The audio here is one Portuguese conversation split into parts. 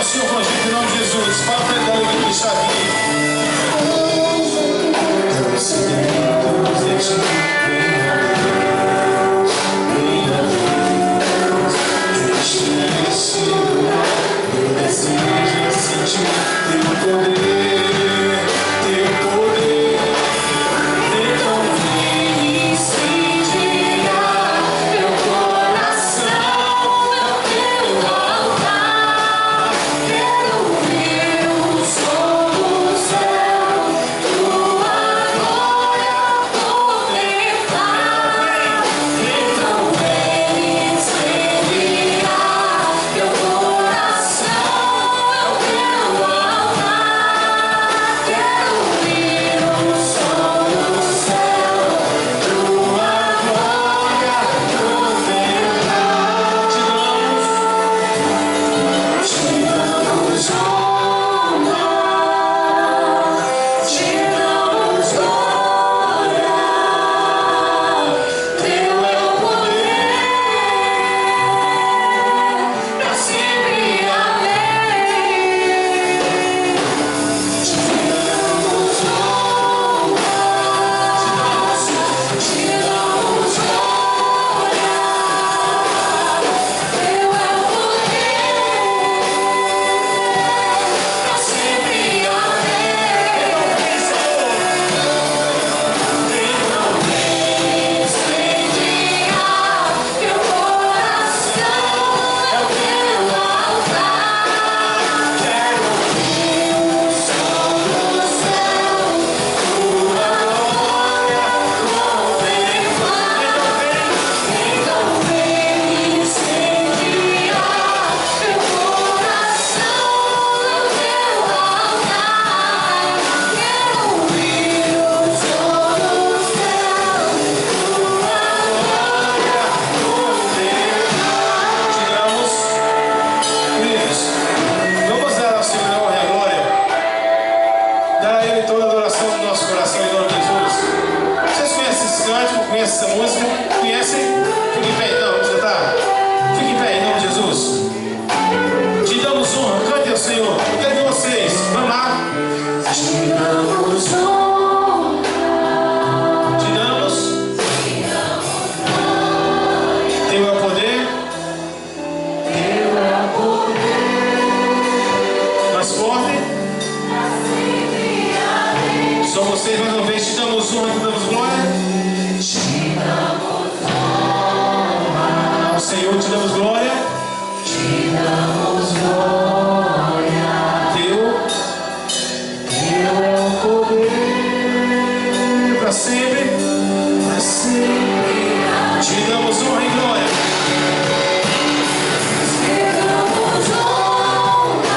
Senhor com a gente em nome de Jesus. Fala para ele da alegria que está aqui. Deus de ti, venha Deus, este lugar, meu desejo é sentir teu poder, teu poder. Então vem incendiar meu coração, meu altar. Quero ouvir o som do céu, tua glória contemplar. Então vem incendiar meu coração, meu altar. Quero ouvir o som do céu, tua glória contemplar. Te damos honra, te damos glória. Teu é o poder, pra sempre amém. Te damos honra, te damos glória. Teu é o poder, pra sempre amém. Então vem incendiar meu coração, é o teu altar. Quero ouvir o som do céu, tua glória contemplar. Então vem incendiar meu coração, é o teu altar. Quero ouvir o som do céu, tua glória contemplar. Tiramos, queridos, vamos dar ao Senhor a honra e a glória. Dar a Ele toda a adoração do nosso coração em nome de Jesus. Vocês conhecem esse cântico? Conhecem essa música? Conhecem? Fiquem em pé então, vamos cantar. Fiquem em pé em nome de Jesus. Te damos honra, cante ao Senhor. Eu quero ver vocês. Vamos lá. Te damos honra, te damos glória. Teu é o poder, teu é o poder, mais forte. Só vocês mais uma vez. Te damos honra, te damos glória. Te damos honra. Ao Senhor te damos glória. Te damos glória. Teu é o poder, para sempre, para sempre. Te damos honra e glória. Te damos honra,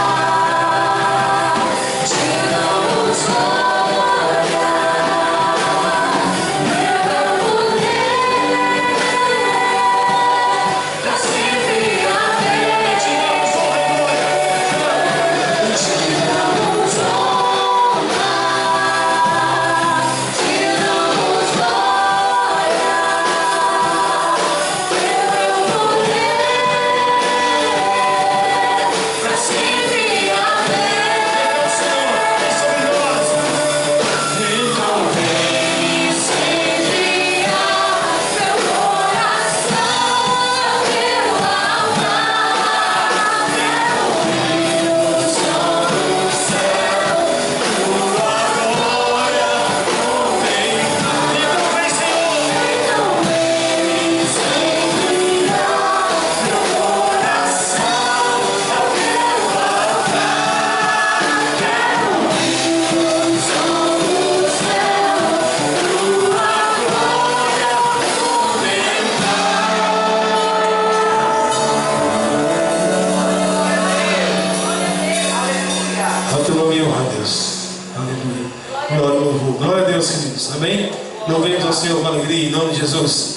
te damos glória. Teu é o poder, para sempre amém. Te damos honra e glória. Te damos honra, te damos glória. Teu é o poder, pra sempre amém. Senhor, vem sobre nós. Então vem incendiar meu coração, meu altar. Quero ouvir o som do céu, tua glória contemplar. Então vem, Senhor. Então vem incendiar meu coração, ao teu altar. Quero ouvir o som do céu, tua glória contemplar. Ao teu nome e honra, Deus. Aleluia. Glória e louvor. Glória a Deus, queridos. Amém? Louvemos ao Senhor com alegria em nome de Jesus.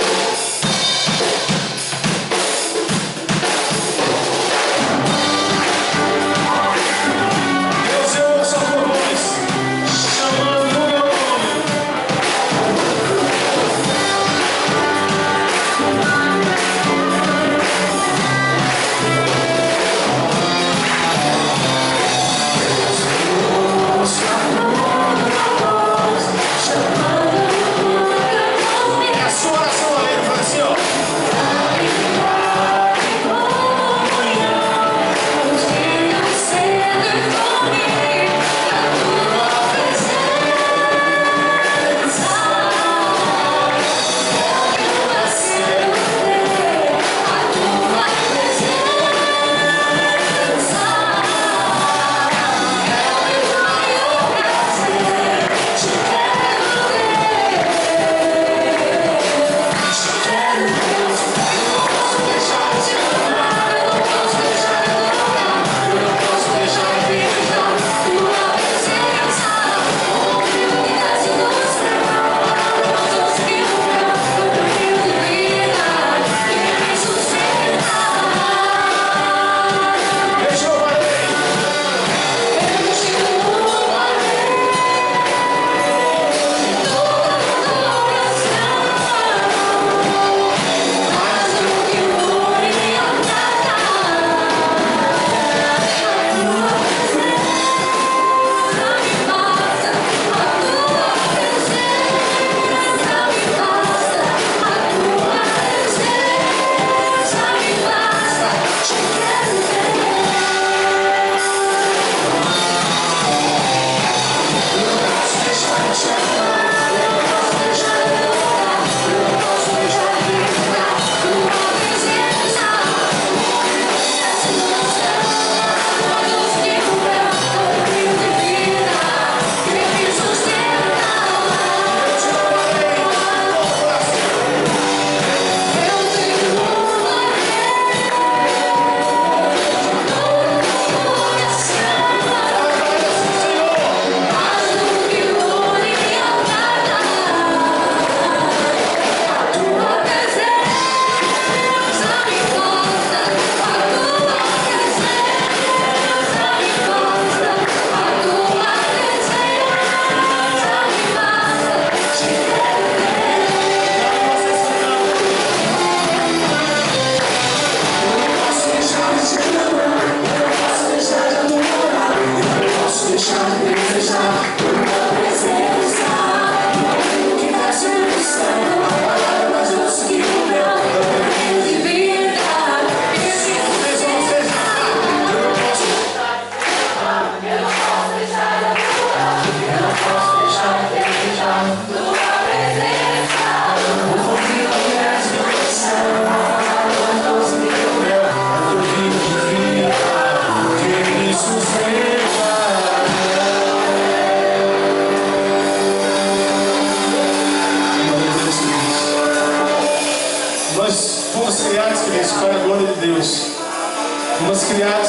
Deus, eu ouço a tua voz, chamando o meu nome.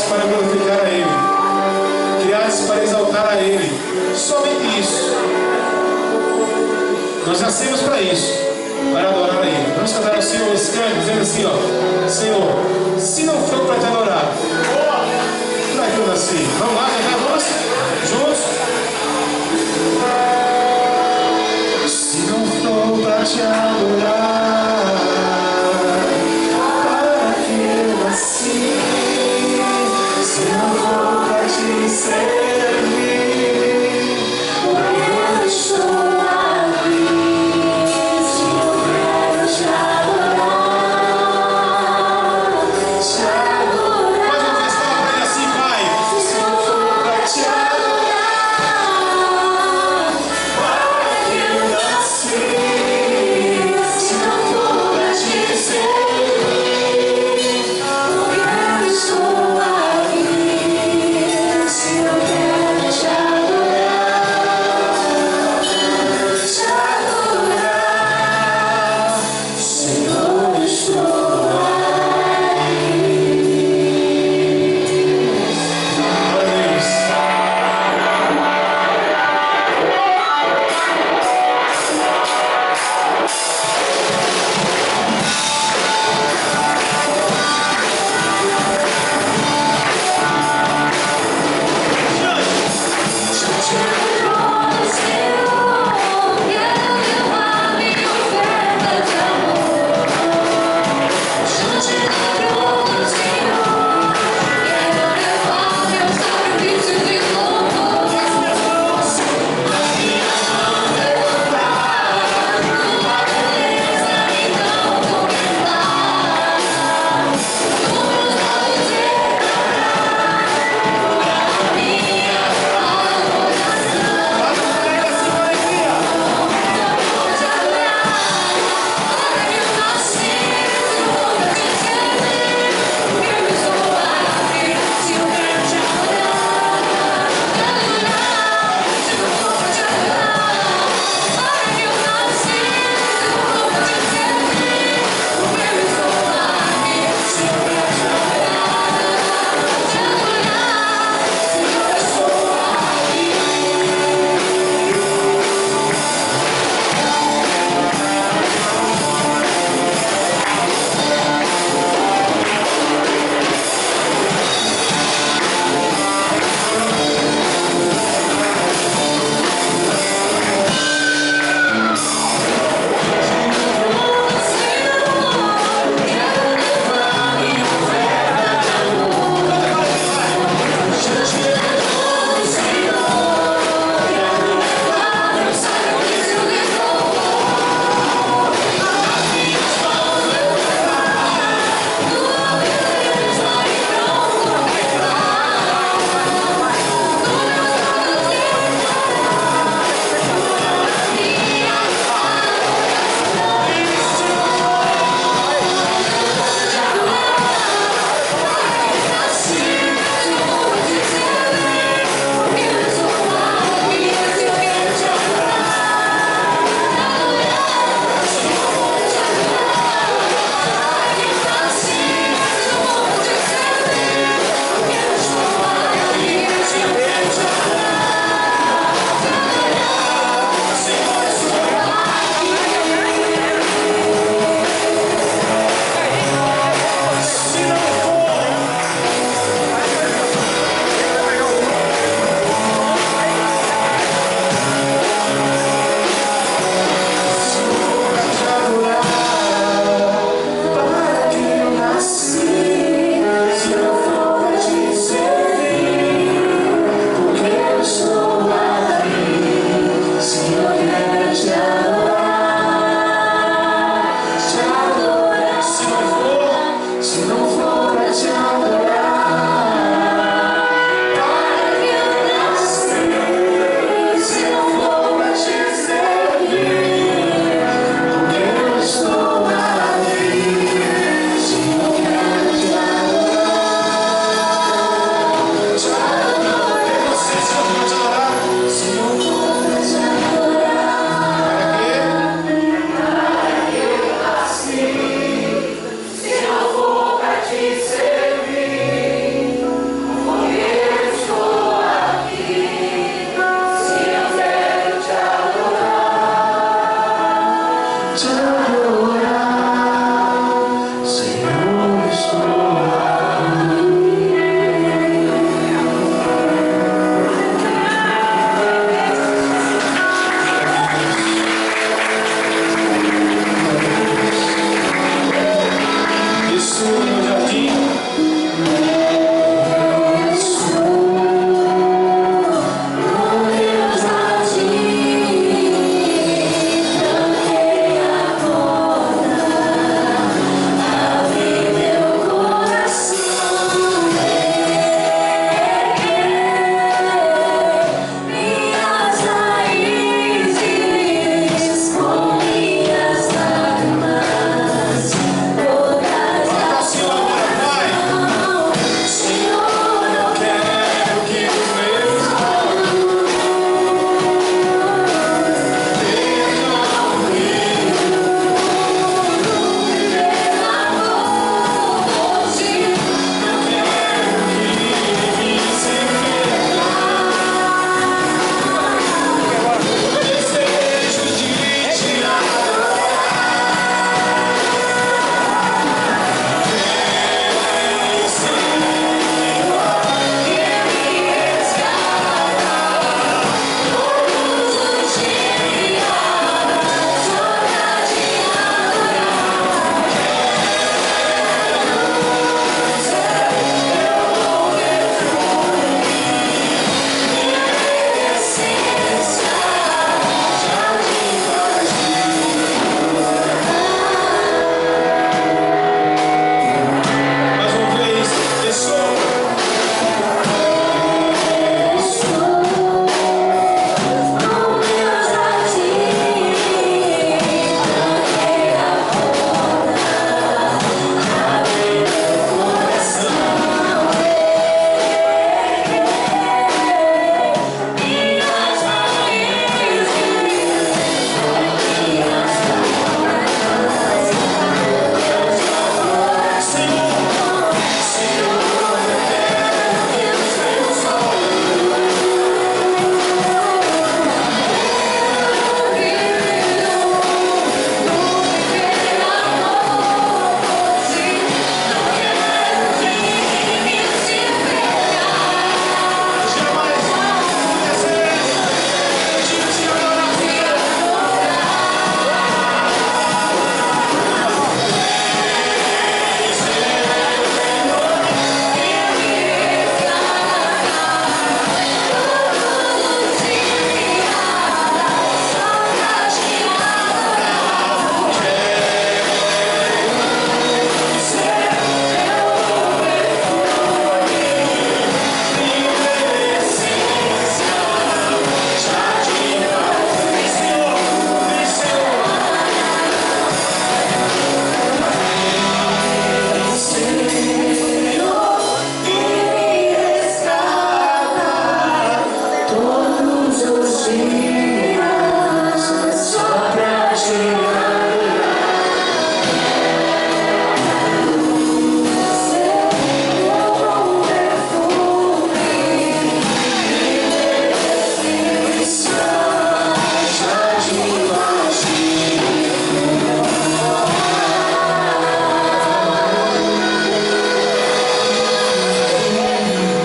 criados para glorificar a Ele, criados para exaltar a Ele. Somente isso. Nós nascemos para isso, para adorar a Ele. Vamos cantar ao Senhor esse canto, dizendo assim, ó: Senhor, se não for para te adorar, para que eu nasci? Vamos lá, cantar, vamos juntos. Se não for para te adorar, para que eu nasci? Se não for para te servir, eu estou aqui. Se não quero te adorar, te adorar. Mais uma vez, fala para ele assim, Pai. Se não for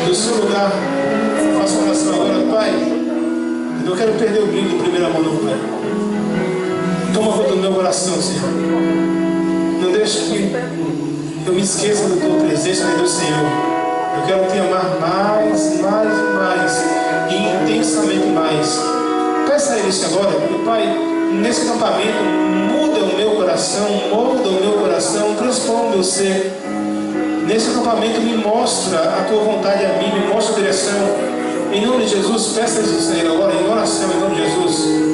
do seu lugar, faça uma oração agora. Pai, eu não quero perder o brilho do primeiro amor, não, Pai. Toma conta do meu coração, Senhor. Não deixe que eu me esqueça da tua presença e do Senhor. Eu quero te amar mais, mais e mais, e intensamente mais. Peça a Ele isso agora, meu Pai, nesse acampamento, muda o meu coração, molda o meu coração, transforma o meu ser. Nesse acampamento, me mostra a tua vontade a mim, me mostra a direção. Em nome de Jesus, peça isso a Ele agora, em oração, em nome de Jesus.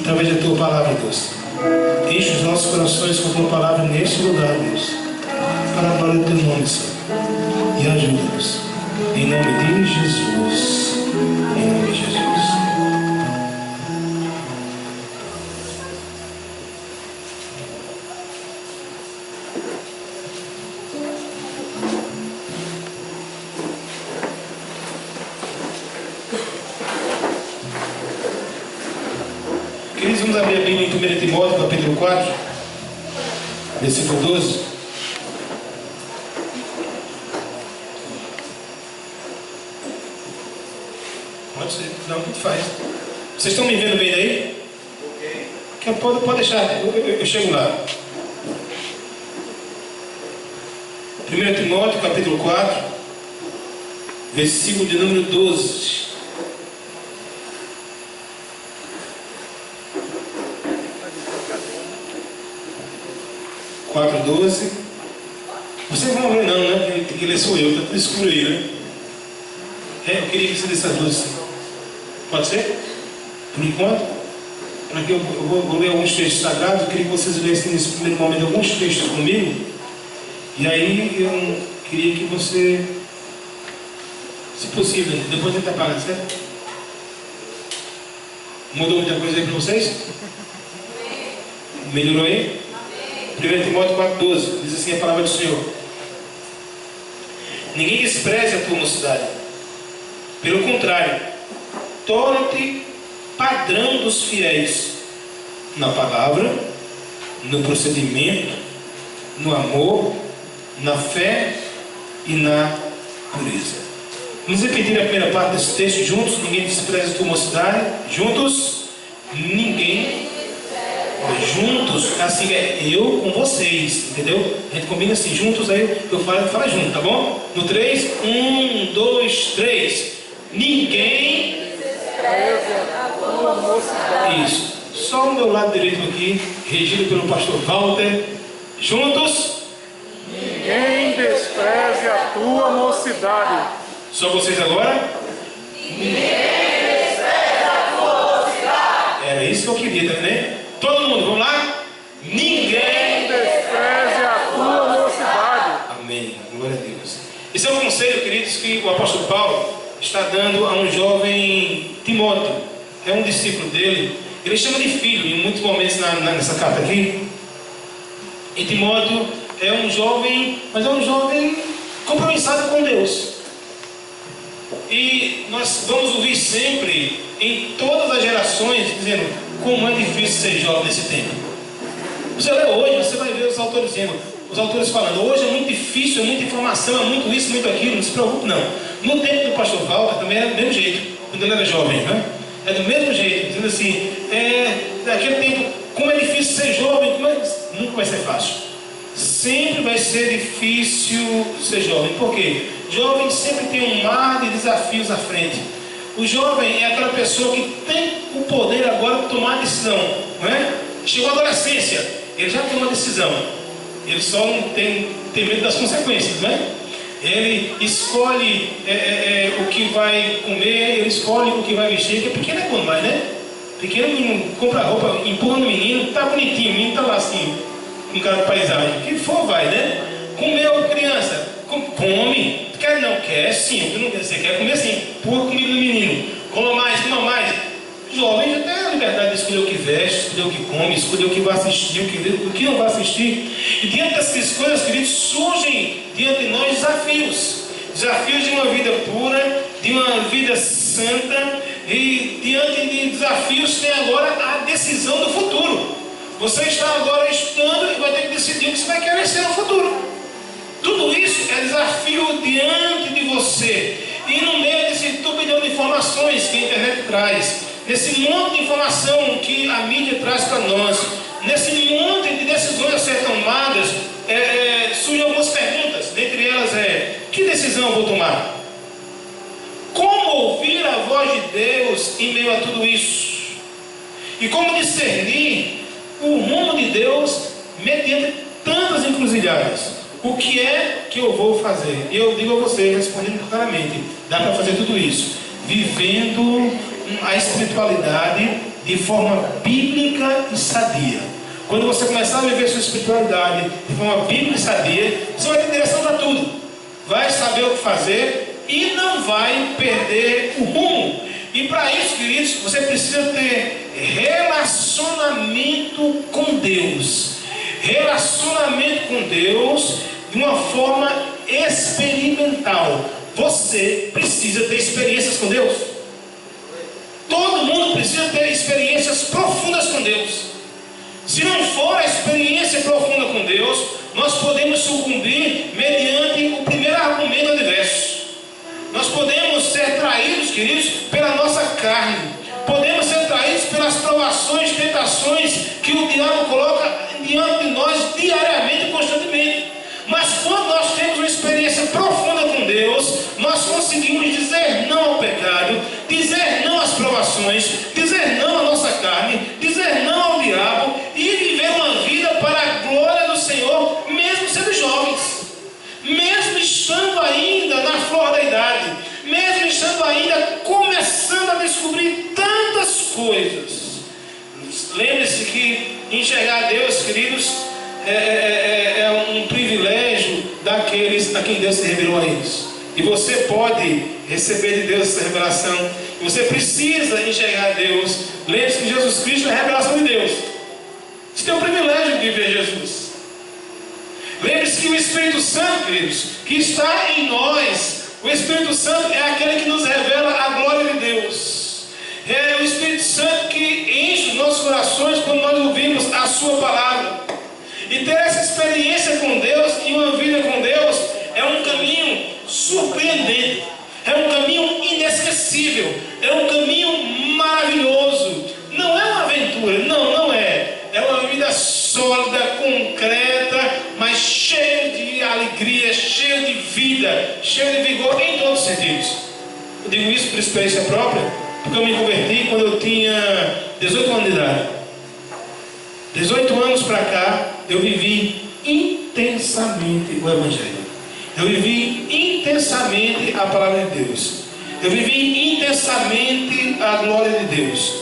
Através da tua palavra, Deus, enche os nossos corações com a tua palavra neste lugar, Deus, para a glória do teu nome, Senhor, e ajuda-nos, em nome de Jesus, em nome de Jesus. Queridos, vamos abrir a Bíblia em 1 Timóteo, capítulo 4, versículo 12. Pode ser, não, tanto faz. Vocês estão me vendo bem daí? Pode deixar, eu chego lá. 1 Timóteo, capítulo 4, versículo de número 12. Quatro 12. Vocês vão ver não, né? Tem que ler sou eu, está tudo escuro aí, né? Eu queria que você desse as luzes. Pode ser? Por enquanto? Para que eu vou ler alguns textos sagrados, eu queria que vocês lessem nesse primeiro momento alguns textos comigo. E aí eu queria que você, se possível, depois tenta apagar, certo? Mudou muita coisa aí para vocês? Melhorou aí? 1 Timóteo 4,12, diz assim a palavra do Senhor: ninguém despreze a tua mocidade, pelo contrário, torna-te padrão dos fiéis, na palavra, no procedimento, no amor, na fé e na pureza. Vamos repetir a primeira parte desse texto juntos. Ninguém despreze a tua mocidade. Juntos, ninguém. Juntos, assim é eu com vocês, entendeu? A gente combina assim, juntos, aí eu falo junto, tá bom? No 3, 1, 2, 3. Ninguém. Isso. Só o meu lado direito aqui, regido pelo pastor Walter. Juntos. Ninguém despreze a tua mocidade. Só vocês agora? Ninguém despreze a tua mocidade. Era isso que eu queria, tá vendo? Todo mundo, vamos lá? Ninguém despreze a tua mocidade. Amém. Glória a Deus. Esse é um conselho, queridos, que o apóstolo Paulo está dando a um jovem Timóteo. É um discípulo dele. Ele chama de filho em muitos momentos nessa carta aqui. E Timóteo é um jovem, mas é um jovem compromissado com Deus. E nós vamos ouvir sempre, em todas as gerações, dizendo como é difícil ser jovem nesse tempo. Você lê hoje, você vai ver os autores dizendo, os autores falando, hoje é muito difícil, é muita informação, é muito isso, muito aquilo, não se preocupe não. No tempo do pastor Walter também era do mesmo jeito, quando ele era jovem, né? É do mesmo jeito, dizendo assim, naquele tempo, como é difícil ser jovem, nunca vai ser fácil. sempre vai ser difícil ser jovem. Por quê? Jovem sempre tem um mar de desafios à frente. O jovem é aquela pessoa que tem o poder agora de tomar decisão, não é? Chegou a adolescência, ele já toma decisão. Ele só não tem medo das consequências, não é? Ele escolhe o que vai comer, ele escolhe o que vai vestir, porque pequeno é bom mais, né? Pequeno menino compra roupa, empurra no menino, tá bonitinho, o menino tá lá assim, com cara de paisagem. O que for vai, né? Comeu criança, come. Quer não? Quer sim. O que não quer? Você quer comer sim. Empurra comida no menino. Coma mais, coma mais. Jovem já tem a liberdade de escolher o que veste, escolher o que come, escolher o que vai assistir, o que não vai assistir. E diante dessas coisas, queridos, surgem diante de nós desafios. Desafios de uma vida pura, de uma vida santa. E diante de desafios tem agora a decisão do futuro. Você está agora estudando e vai ter que decidir o que você vai querer ser no futuro. Tudo isso é desafio diante de você. E no meio desse turbilhão de informações que a internet traz, nesse monte de informação que a mídia traz para nós, nesse monte de decisões a ser tomadas, surgem algumas perguntas. Dentre elas que decisão eu vou tomar? Como ouvir a voz de Deus em meio a tudo isso? E como discernir o rumo de Deus mediante tantas encruzilhadas? O que é que eu vou fazer? Eu digo a você, respondendo claramente, dá para fazer tudo isso vivendo a espiritualidade de forma bíblica e sadia. Quando você começar a viver sua espiritualidade de forma bíblica e sadia, você vai ter direção para tudo, vai saber o que fazer e não vai perder o rumo. E para isso, queridos, você precisa ter relacionamento com Deus. Relacionamento com Deus de uma forma experimental. Você precisa ter experiências com Deus. Todo mundo precisa ter experiências profundas com Deus. Se não for a experiência profunda com Deus, nós podemos sucumbir mediante o primeiro argumento adverso. Nós podemos ser traídos, queridos, pela nossa carne. Podemos ser traídos pelas provações, tentações que o diabo coloca diante de nós diariamente e constantemente. Mas quando nós temos uma experiência profunda com Deus, nós conseguimos dizer não ao pecado, dizer não às provações, dizer não à nossa carne, dizer não ao diabo e viver uma vida para a glória do Senhor, mesmo sendo jovens, mesmo estando ainda na flor da idade, mesmo estando ainda começando a descobrir tantas coisas. Lembre-se que enxergar Deus, queridos, é um privilégio daqueles a quem Deus se revelou a eles. E você pode receber de Deus essa revelação. E você precisa enxergar Deus. Lembre-se que Jesus Cristo é a revelação de Deus. Você tem o privilégio de viver Jesus. Lembre-se que o Espírito Santo, queridos, que está em nós, o Espírito Santo é aquele que nos revela a glória de Deus. É o Espírito Santo que enche os nossos corações quando nós ouvimos a sua palavra. E ter essa experiência com Deus e uma vida com Deus é um caminho surpreendente, é um caminho inesquecível, é um caminho maravilhoso. Não é uma aventura, não é. É uma vida sólida, concreta, mas cheia de alegria, cheia de vida, cheia de vigor em todos os sentidos. Eu digo isso por experiência própria, porque eu me converti quando eu tinha 18 anos de idade. 18 anos para cá, eu vivi intensamente o Evangelho. Eu vivi intensamente a palavra de Deus. Eu vivi intensamente a glória de Deus.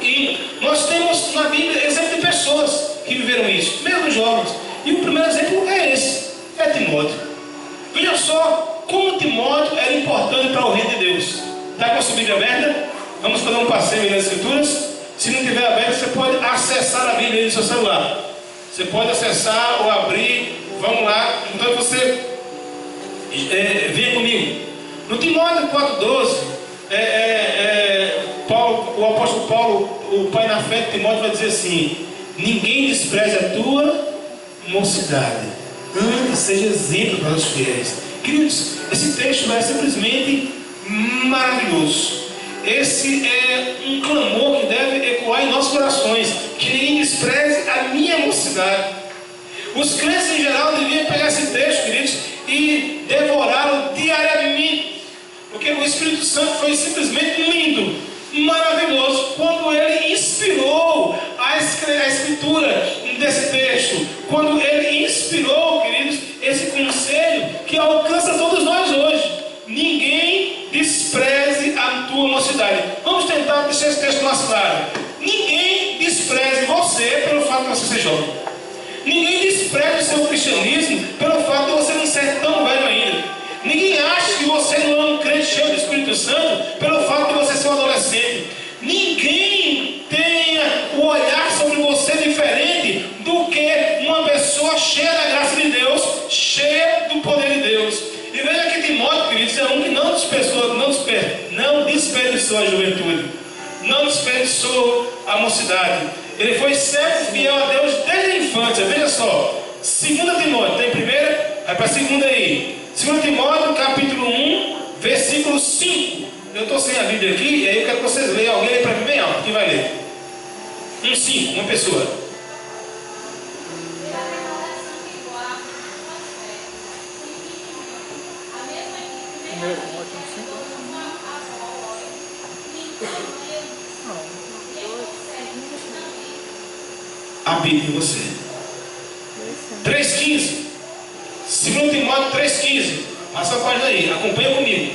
E nós temos na Bíblia exemplo de pessoas que viveram isso, mesmo jovens. E o primeiro exemplo é esse, é Timóteo. Veja só como Timóteo era importante para o reino de Deus. Está com a sua Bíblia aberta? Vamos fazer um passeio nas Escrituras. Se não tiver aberto, você pode acessar a Bíblia no seu celular. Você pode acessar ou abrir. Vamos lá. Então você venha comigo. No Timóteo 4,12, o apóstolo Paulo, o pai na fé de Timóteo, vai dizer assim: ninguém despreze a tua mocidade, antes seja exemplo para os fiéis. Queridos, esse texto é simplesmente maravilhoso. Esse é um clamor que deve ecoar em nossos corações, que ninguém despreze a minha mocidade. Os crentes em geral deviam pegar esse texto, queridos, e devorá-lo diariamente. Porque o Espírito Santo foi simplesmente lindo, maravilhoso, quando ele inspirou a escritura desse texto. Quando ele inspirou, queridos, esse conselho que alcança todos nós hoje. Ninguém despreze a tua mocidade. Vamos tentar deixar esse texto mais claro. Ninguém despreze você pelo fato de você ser jovem. Ninguém despreze o seu cristianismo pelo fato de você não ser tão velho ainda. Ninguém acha que você não é um crente cheio do Espírito Santo pelo fato de você ser um adolescente. Ninguém tenha o olhar sobre você diferente do que uma pessoa cheia da graça de Deus, cheia do poder de Deus. E veja que Timóteo, queridos, é um que não desperdiçou a juventude, não desperdiçou a mocidade. Ele foi servo fiel a Deus desde a infância. Veja só, 2 Timóteo, tem primeira? Vai para a segunda aí. 2 Timóteo, capítulo 1, versículo 5. Eu estou sem a Bíblia aqui, e aí eu quero que vocês leiam. Alguém lê para mim bem alto, quem vai ler? 1,5, uma pessoa. Habita em você. 3,15. 2 Timóteo 3,15. Passa a página aí, acompanha comigo.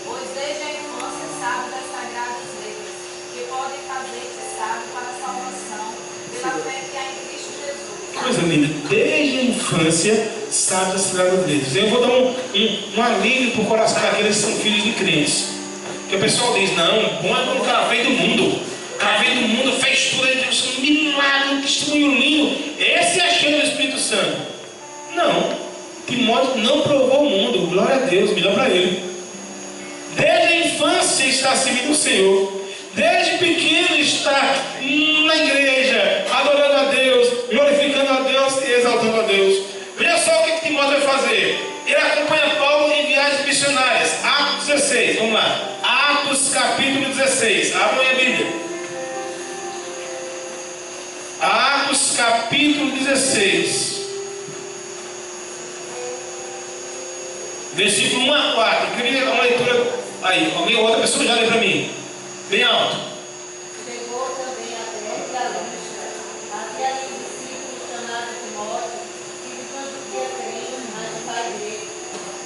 Pois desde a infância sabe das sagradas letras, que podem fazer-te sábio para a salvação, pela fé que há em Cristo Jesus. Coisa linda. Desde a infância sabe das sagradas letras. Eu vou dar um alívio para o coração daqueles que são filhos de crentes. Que o pessoal diz, não, bom é quando o cara veio do mundo. O cara veio do mundo, fez tudo, ele deu um milagre, um testemunho lindo. Esse é cheio do Espírito Santo. Não. Timóteo não provou o mundo. Glória a Deus, melhor para ele. Desde a infância está servindo o Senhor. Desde pequeno está na igreja, adorando a Deus, glorificando a Deus e exaltando a Deus. Veja só o que Timóteo vai fazer. Ele acompanha Paulo em viagens missionárias. Atos 16, vamos lá. Atos capítulo 16. Abram aí a Bíblia. Atos capítulo 16. Versículo 1 a 4. Eu queria dar uma leitura aí. Alguém ou outra pessoa já lê para mim. Bem alto. Chegou também até a Listra, até ali um discípulo chamado Timóteo, que de tanto dia crente, mas o pai dele.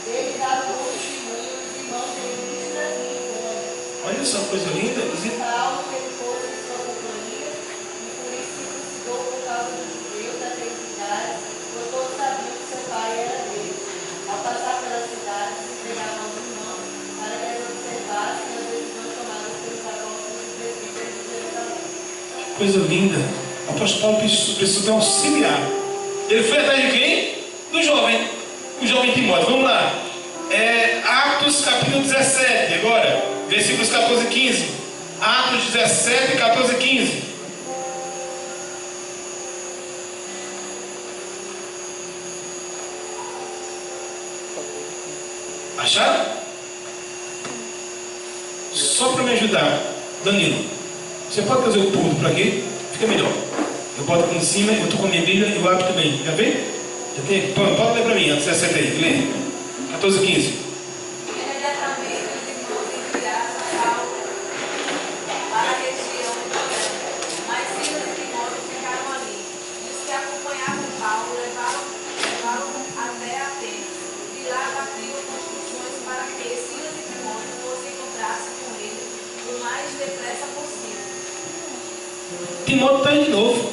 Ele dava bom testemunho dos irmãos de Listra e Icônio. Olha só, coisa linda. Paulo teve força de sua companhia, e por isso se suscitou por causa dos judeus daqueles lugares, pois todos sabiam que seu pai era dele. Ao passar pela cidade, se entregavam aos irmãos para que eles observassem as decisões tomadas pelos apóstolos e presbíteros de Jerusalém. Coisa linda. O apóstolo Paulo precisou de um auxiliar. Ele foi atrás de quem? Do jovem. O jovem Timóteo. Vamos lá. Atos capítulo 17. Agora, versículos 14 e 15. Atos 17, 14 e 15. Acharam? Só para me ajudar, Danilo, você pode trazer o púlpito para aqui? Fica melhor. Eu boto aqui em cima, eu estou com a minha Bíblia e o hábito também. Já vê? Já tem aqui? Pode ler para mim, antes 17 aí. Lê. 14 e 15. Imediatamente os irmãos enviaram Paulo para a região de Corinto, mas Silas e Timóteo ficaram ali. E os que acompanhavam Paulo levaram até Atenas. De lá batiam construções para que Silas e Timóteo fossem encontrar-se com ele o mais depressa possível. Timóteo está aí de novo.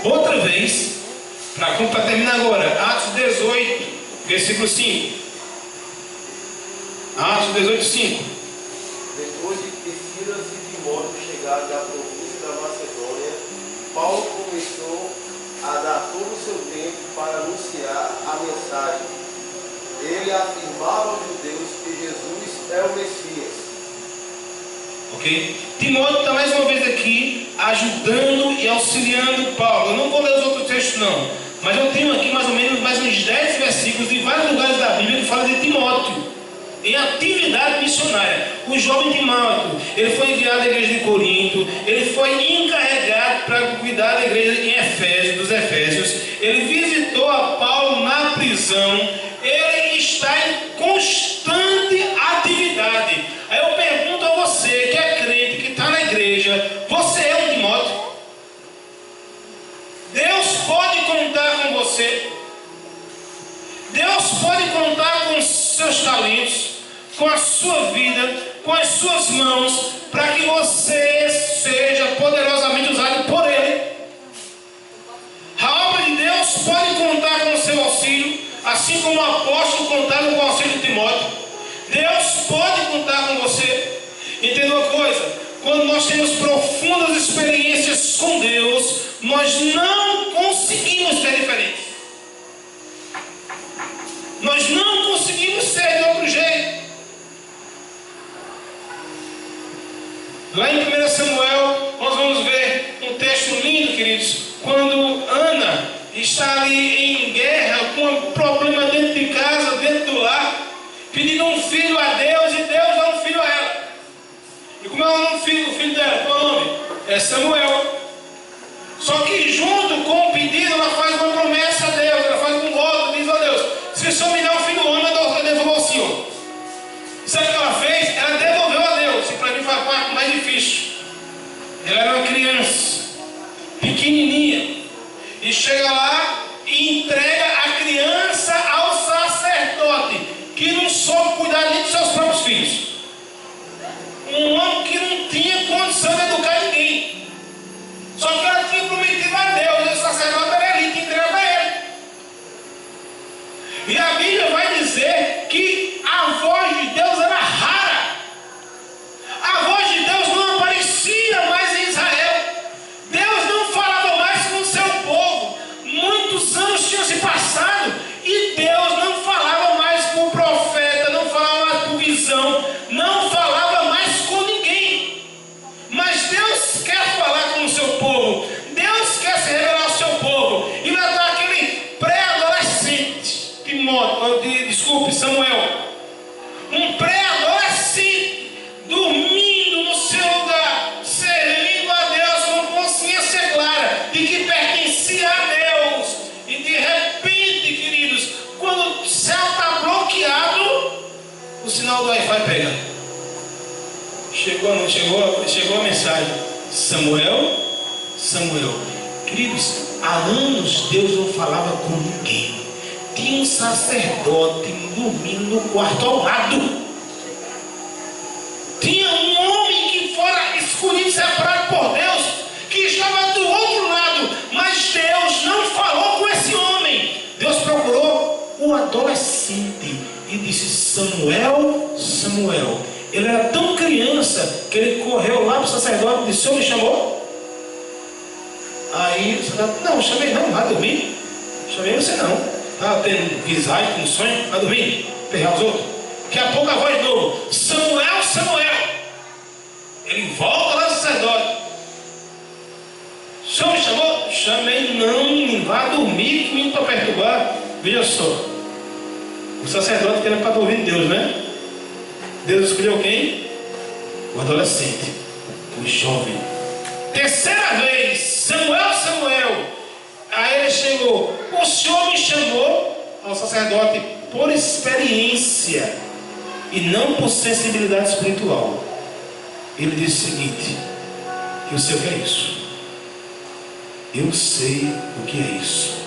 Outra vez, para terminar agora, Atos 18, versículo 5. Atos 18, 5. Depois de que Silas e Timóteo chegaram da província da Macedônia, Paulo começou a dar todo o seu tempo para anunciar a mensagem. Ele afirmava aos judeus que Jesus é o Messias. Ok? Timóteo está mais uma vez aqui ajudando e auxiliando Paulo. Eu não vou ler os outros textos não, mas eu tenho aqui mais ou menos mais uns 10 versículos de vários lugares da Bíblia que falam de Timóteo em atividade missionária. O jovem Timóteo, ele foi enviado à igreja de Corinto, ele foi encarregado para cuidar da igreja em Efésios, dos Efésios. ele visitou a Paulo na prisão, ele está em constante atividade. Aí eu pergunto a você que é crente, que está na igreja, você é um Timóteo? Deus pode contar com você. Deus pode contar com os seus talentos, com a sua vida, com as suas mãos, para que você seja poderosamente usado por Ele. A obra de Deus pode contar com o seu auxílio, assim como o apóstolo contava com o auxílio de Timóteo. Deus pode contar com você. Entenda uma coisa: quando nós temos profundas experiências com Deus, nós não conseguimos ser diferentes. Nós não conseguimos ser de outro jeito. Lá em 1 Samuel, nós vamos ver um texto lindo, queridos, quando Ana está ali em guerra, com um problema dentro de casa, dentro do lar, pedindo um filho a Deus, e Deus dá um filho a ela. E como é o nome do filho dela? Qual é o nome? É Samuel. Só que junto com o pedido, ela faz uma promessa a Deus, ela faz um voto, diz a Deus: se o Senhor me dá um filho homem, eu devolvo ao Senhor. Sabe o que ela fez? Ela devolveu a Deus. E para mim foi a parte mais difícil. Ela era uma criança, pequenininha, e chega lá e entrega a criança ao sacerdote, que não soube cuidar nem dos seus próprios filhos. Um homem que não tinha condição de educar ninguém. Só que ela tinha prometido a Deus, e o sacerdote era ali, que entregava a ele. E a Bíblia vai dizer que a voz de Deus era rara. A voz de Deus não aparecia mais em Israel. Deus não falava mais com o seu povo. Muitos anos tinham se passado e Deus não falava mais com o profeta, não falava mais com visão, não falava mais com ninguém. Mas Deus quer falar com o seu povo. Deus quer se revelar ao seu povo. E vai dar aquele pré-adolescente, Samuel. Um pré-adolescente dormindo no seu lugar, servindo a Deus com consciência clara de que pertencia a Deus. E de repente, queridos, quando o céu está bloqueado, o sinal do Wi-Fi pega. Chegou a mensagem: Samuel, Samuel. Queridos, há anos Deus não falava com ninguém. Tinha um sacerdote dormindo no quarto ao lado. Tinha um homem que fora escolhido, separado por Deus, que estava do outro lado, mas Deus não falou com esse homem. Deus procurou o adolescente e disse: Samuel, Samuel. Ele era tão criança que ele correu lá para o sacerdote e disse: o senhor me chamou? Aí o sacerdote: não, chamei não, vai dormir. Chamei você não. Estava tendo visagem, com sonho, vai dormir, pegar os outros. Daqui a pouco a voz de novo: Samuel, Samuel. Ele volta lá no sacerdote: o senhor me chamou? Chamei não, vai dormir, que vim para perturbar. Veja só, o sacerdote querendo para ouvir Deus, né? Deus escolheu quem? O adolescente, o jovem. Terceira vez: Samuel, Samuel. Aí ele chegou: o senhor me chamou? Ao sacerdote, por experiência e não por sensibilidade espiritual. Ele disse o seguinte: eu sei o que é isso. Eu sei o que é isso,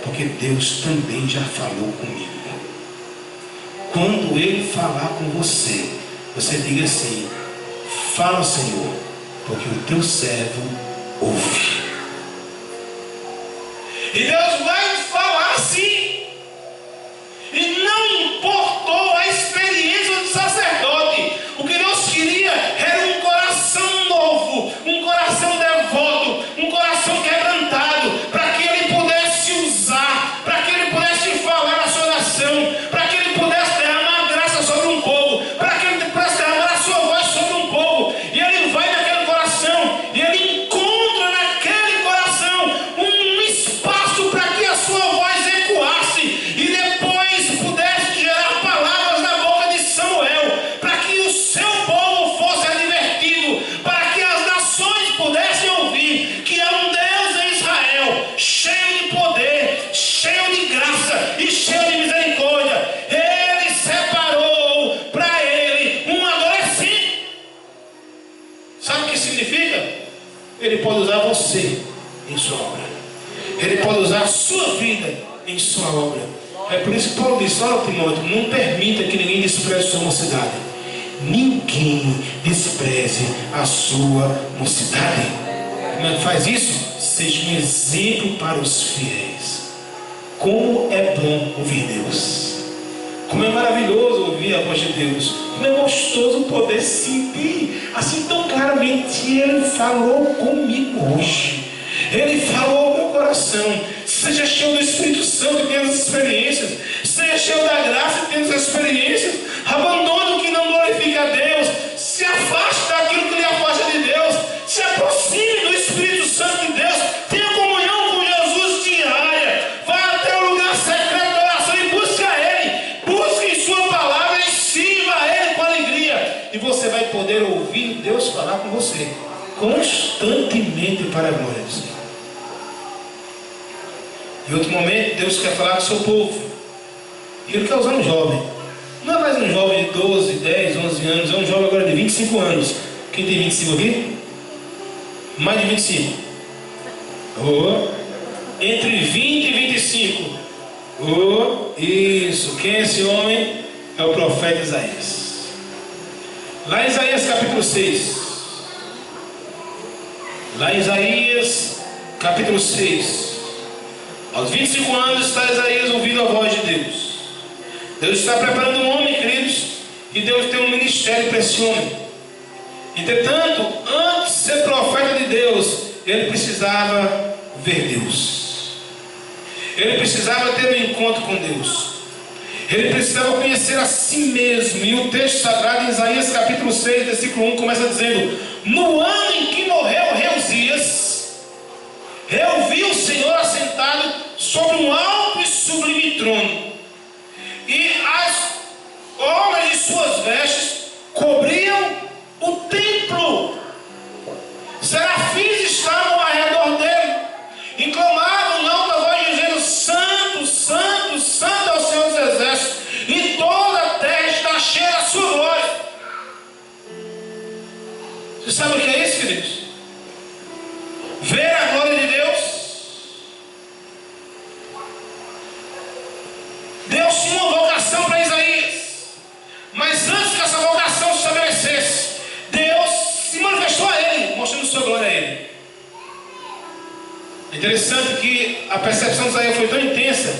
porque Deus também já falou comigo. Quando Ele falar com você, você diga assim: fala, Senhor, porque o teu servo ouve. E Deus vai falar assim. E não importou a experiência do sacerdote. O que Deus queria era um coração novo, um coração devoto, um coração quebrantado, para que Ele pudesse usar, para que Ele pudesse falar na sua nação, para que Ele pudesse derramar graça sobre um povo, para que Ele pudesse derramar a sua voz sobre um povo. E Ele vai naquele coração, e Ele encontra naquele coração um espaço para que por isso que Paulo diz: olha, Timóteo, não permita que ninguém despreze sua mocidade. Ninguém despreze a sua mocidade. Como é que faz isso? Seja um exemplo para os fiéis. Como é bom ouvir Deus. Como é maravilhoso ouvir a voz de Deus. Como é gostoso poder sentir assim tão claramente. Ele falou comigo hoje. Ele falou ao meu coração. Seja cheio do Espírito Santo e tenha as experiências. Seja cheio da graça e tenha as experiências. Abandone o que não glorifica a Deus. Se afaste daquilo que lhe afasta de Deus. Se aproxime do Espírito Santo de Deus. Tenha comunhão com Jesus diária. Vá até o lugar secreto da oração e busque a Ele. Busque em sua palavra e sirva a Ele com alegria. E você vai poder ouvir Deus falar com você constantemente para a glória do Senhor. Em outro momento, Deus quer falar com o seu povo. E Ele quer usar um jovem. Não é mais um jovem de 12, 10, 11 anos. É um jovem agora de 25 anos. Quem tem 25 aqui? Mais de 25. Oh. Entre 20 e 25. Oh. Isso. Quem é esse homem? É o profeta Isaías. Lá em Isaías capítulo 6. Lá em Isaías capítulo 6. Aos 25 anos está Isaías ouvindo a voz de Deus. Deus está preparando um homem, queridos, e Deus tem um ministério para esse homem. Entretanto, antes de ser profeta de Deus, ele precisava ver Deus. Ele precisava ter um encontro com Deus. Ele precisava conhecer a si mesmo. E o texto sagrado em Isaías capítulo 6, versículo 1 começa dizendo: no ano em que morreu o rei Uzias, eu vi o Senhor assentado sobre um alto e sublime trono, e as orlas de suas vestes cobriam o templo. Serafins estavam ao redor dele e clamavam em alta voz, dizendo: Santo, Santo, Santo é o Senhor dos Exércitos, e toda a terra está cheia da sua glória. Você sabe o que é isso, queridos? Ver a glória de Deus. Deus tinha uma vocação para Isaías, mas antes que essa vocação se estabelecesse, Deus se manifestou a ele, mostrando sua glória a ele. É interessante que a percepção de Isaías foi tão intensa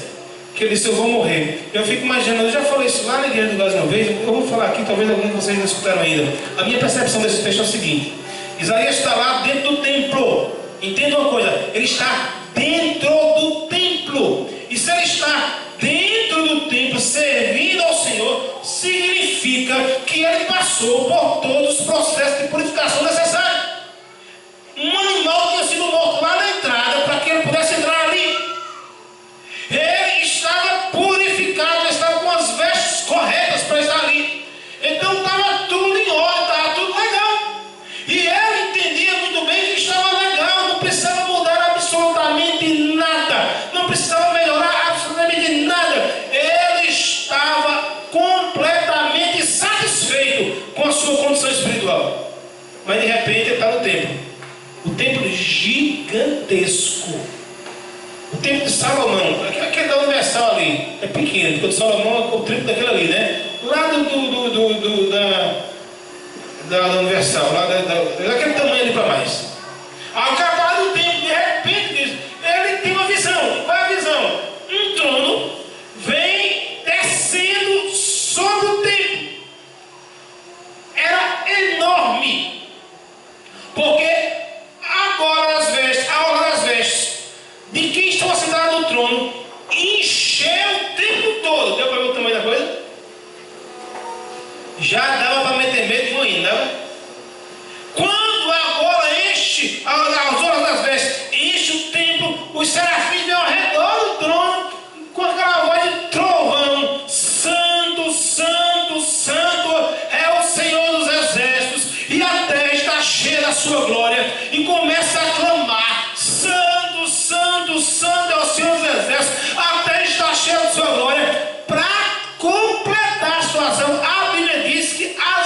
que ele disse: eu vou morrer. Eu fico imaginando, eu já falei isso lá na igreja do Gás uma vez, eu vou falar aqui, talvez alguns de vocês não escutaram ainda. A minha percepção desse texto é o seguinte: Isaías está lá dentro do templo. Entenda uma coisa, ele está dentro do templo. E se ele está dentro do templo servindo ao Senhor, significa que ele passou por todos os processos de purificação necessários. Um animal tinha sido morto lá na entrada para que ele pudesse entrar ali. Ele estava purificado, ele estava com as vestes corretas para estar ali. Então estava tudo em ordem, estava tudo legal. E ele entendia muito bem que estava legal, não precisava mudar absolutamente nada, não precisava melhorar absolutamente nada. Ele estava completamente satisfeito com a sua condição espiritual. Mas de repente ele está no templo. O templo gigantesco. O templo de Salomão, aquele da Universal ali, é pequeno, porque o de Salomão é o triplo daquele ali, né? Lá da Universal, lá daquele tamanho ali para mais. Ao acabar do templo, de repente, ele tem uma visão. Qual é a visão? Um trono vem descendo sobre o templo. Era enorme, porque agora a orla das vestes de quem estava sentado no trono encheu o templo todo. Deu para ver o tamanho da coisa? Já dava para meter medo de um ainda. Quando agora enche as orlas das vestes, enche o templo, os serafins vêm ao redor do trono com aquela voz de trovão: Santo, Santo, Santo é o Senhor dos Exércitos, e a terra está cheia da sua glória. E começa a clamar: Santo, Santo, Santo é o Senhor dos Exércitos, a terra está cheia da sua glória. Para completar a situação, a Bíblia diz que a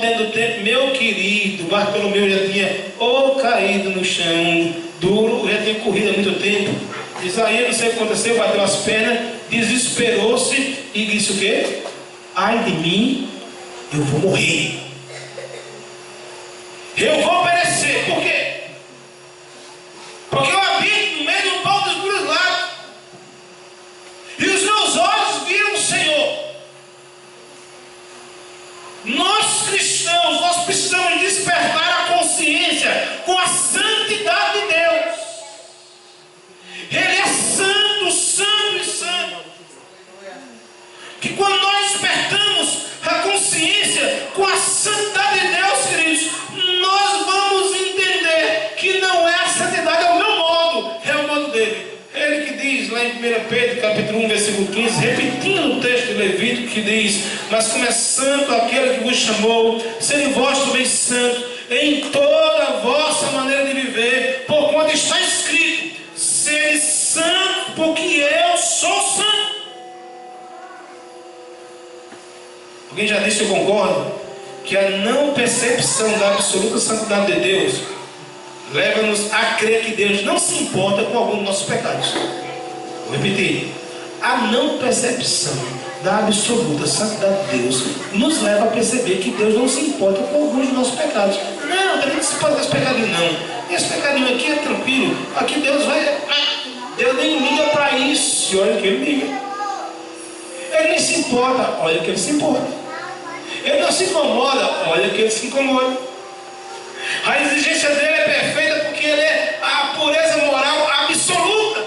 dentro do templo, meu querido Bartolomeu já tinha ou caído no chão duro, já tinha corrido há muito tempo. Isaías, não sei o que aconteceu, bateu as pernas, desesperou-se e disse o quê? Ai de mim, eu vou morrer. Eu vou perecer. Por quê? Porque eu habito no meio do pau dos puros lados. E os meus olhos viram o Senhor. Nós cristãos, nós precisamos despertar a consciência com a santidade de Deus. Ele é santo, santo e santo. Que quando nós despertamos a consciência com a santidade de Deus, queridos, nós vamos entender que não é a santidade, é o meu modo, é o modo dele. Ele que diz lá em 1 Pedro, capítulo 1, versículo 15, repetindo o texto de Levítico, que diz: mas como é santo aquele que vos chamou, sede vós também santo em toda a vossa maneira de viver, porquanto está escrito: sede santo, porque eu sou santo. Alguém já disse, eu concordo, que a não percepção da absoluta santidade de Deus leva-nos a crer que Deus não se importa com algum dos nossos pecados. Vou repetir. A não percepção da absoluta santidade de Deus nos leva a perceber que Deus não se importa com alguns dos nossos pecados. Não, Deus não se importa com esse pecadinho não. Esse pecadinho aqui é tranquilo. Aqui Deus vai... Deus nem liga para isso. Olha que ele liga. Ele nem se importa. Olha que ele se importa. Ele não se incomoda. Olha que ele se incomoda. A exigência dele é perfeita porque ele é a pureza moral absoluta.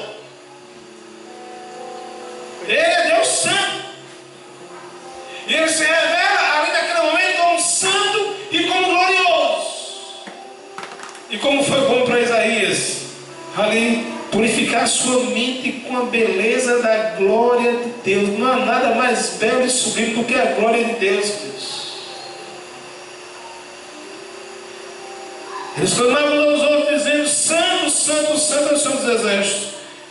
Ele é Deus santo. E ele se revela ali naquele momento como santo e como glorioso. E como foi bom para Isaías ali purificar a sua mente com a beleza da glória de Deus. Não há nada mais belo e sublime do que a glória de Deus, Deus. Eles clamavam aos outros dizendo: santo, santo, santo é o Senhor dos exércitos,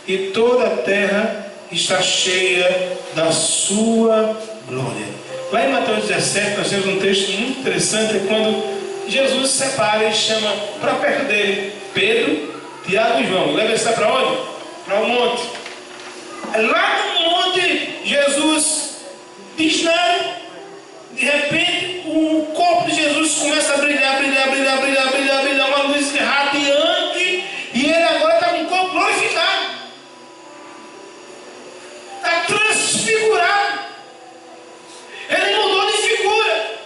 e toda a terra está cheia da sua glória. Lá em Mateus 17 nós temos um texto muito interessante, é quando Jesus se separa e chama para perto dele Pedro, Tiago e João. Leva eles para onde? Para o monte. Lá no monte Jesus diz nada. De repente o corpo de Jesus começa a brilhar, brilhar, brilhar, brilhar, brilhar, brilhar, uma luz radiante, e ele agora está com o corpo glorificado, está transfigurado. Ele mudou de figura.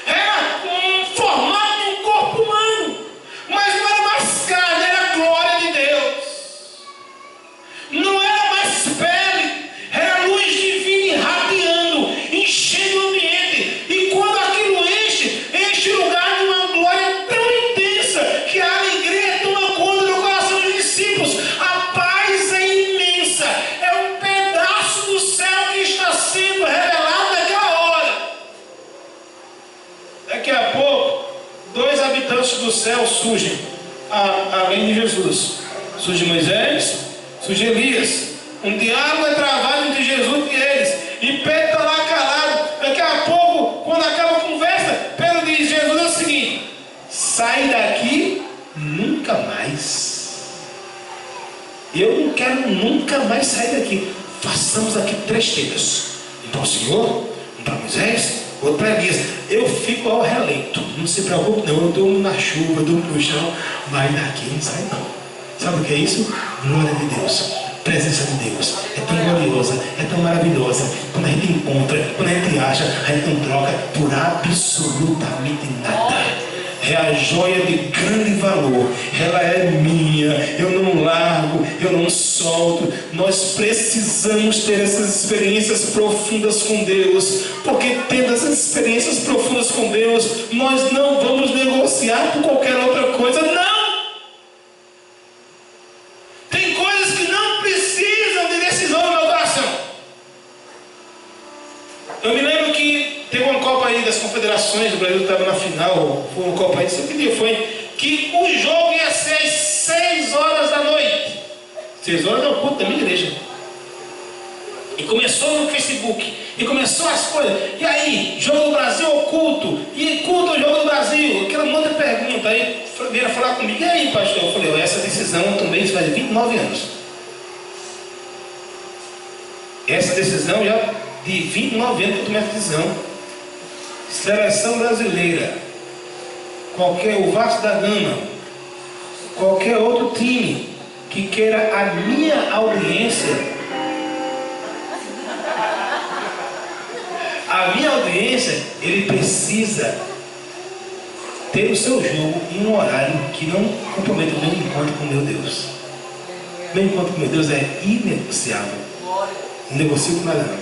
Era um formato de um corpo humano, mas não era mais carne, era a glória de Deus. Não era mais pele, era luz divina irradiando, enchendo o ambiente. E quando aquilo enche o lugar de uma glória tão intensa que a alegria toma conta do coração dos discípulos. A paz é imensa, é um pedaço do céu que está sendo revelado naquela hora. Daqui a pouco, dois habitantes do céu surgem, além de Jesus. Surge Moisés, surge Elias. Um diálogo é travado entre Jesus e eles, e Pedro está lá calado. Daqui a pouco, quando acaba a conversa, Pedro diz: Jesus é o seguinte: sai daqui nunca mais. Eu não quero nunca mais sair daqui. Façamos aqui 3 tendas, um para o Senhor, um para Moisés, outro para Elias. Eu fico ao relento, não se preocupe não, eu durmo na chuva, eu durmo no chão, mas daqui não sai não. Sabe o que é isso? Glória de Deus, presença de Deus. É tão gloriosa, é tão maravilhosa. Quando a gente encontra, quando a gente acha, a gente não troca por absolutamente nada. É a joia de grande valor. Ela é minha, eu não largo, eu não solto. Nós precisamos ter essas experiências profundas com Deus, porque tendo essas experiências profundas com Deus, nós não vamos negociar por qualquer outra coisa. Não! Tem coisas que não precisam de decisão no meu coração. Eu me lembro que teve uma Copa aí das Confederações, o Brasil estava na final, foi uma Copa aí, não sei que dia foi, que o jogo ia ser às 6 horas da noite. 6 horas é o culto da minha igreja. E começou no Facebook: E começou as coisas. E aí, jogo do Brasil ou culto? E culto ou jogo do Brasil? Aquela monte de pergunta. Aí vieram falar comigo. E aí, pastor? Eu falei, essa decisão eu tomei faz 29 anos. Essa decisão já de 29 anos que eu tomei essa decisão. Seleção brasileira. O Vasco da Gama. Qualquer outro time que queira a minha audiência. A minha audiência, ele precisa ter o seu jogo em um horário que não comprometa o meu encontro com meu Deus. Meu encontro com meu Deus é inegociável. Não negocio com nada não.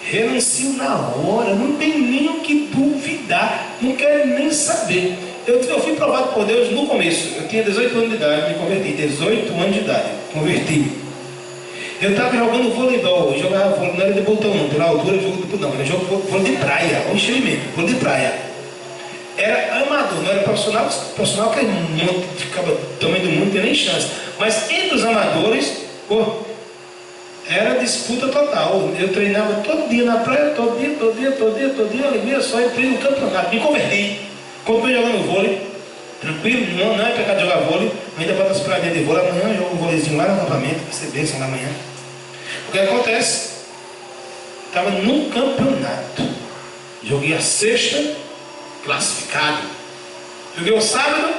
Renuncio na hora, não tem nem o que duvidar, não quero nem saber. Eu fui provado por Deus no começo. Eu tinha 18 anos de idade, me converti. 18 anos de idade, converti. Eu estava jogando voleibol, eu jogava vôlei, não era de botão não, pela altura eu jogo não, era jogo vôlei de praia, olha o enchimento, vôlei de praia. Era amador, não era profissional que ficava tamanho do mundo, não tinha nem chance. Mas entre os amadores, era disputa total. Eu treinava todo dia na praia, todo dia, alegria só, entrei no campeonato, me converti. Continuei jogando vôlei, tranquilo, não é pecado jogar vôlei, ainda bota as praias de vôlei, amanhã eu jogo um vôleizinho lá no acampamento, vai ser bênção da manhã. O que acontece? Estava num campeonato, joguei a sexta, classificado. Joguei o sábado,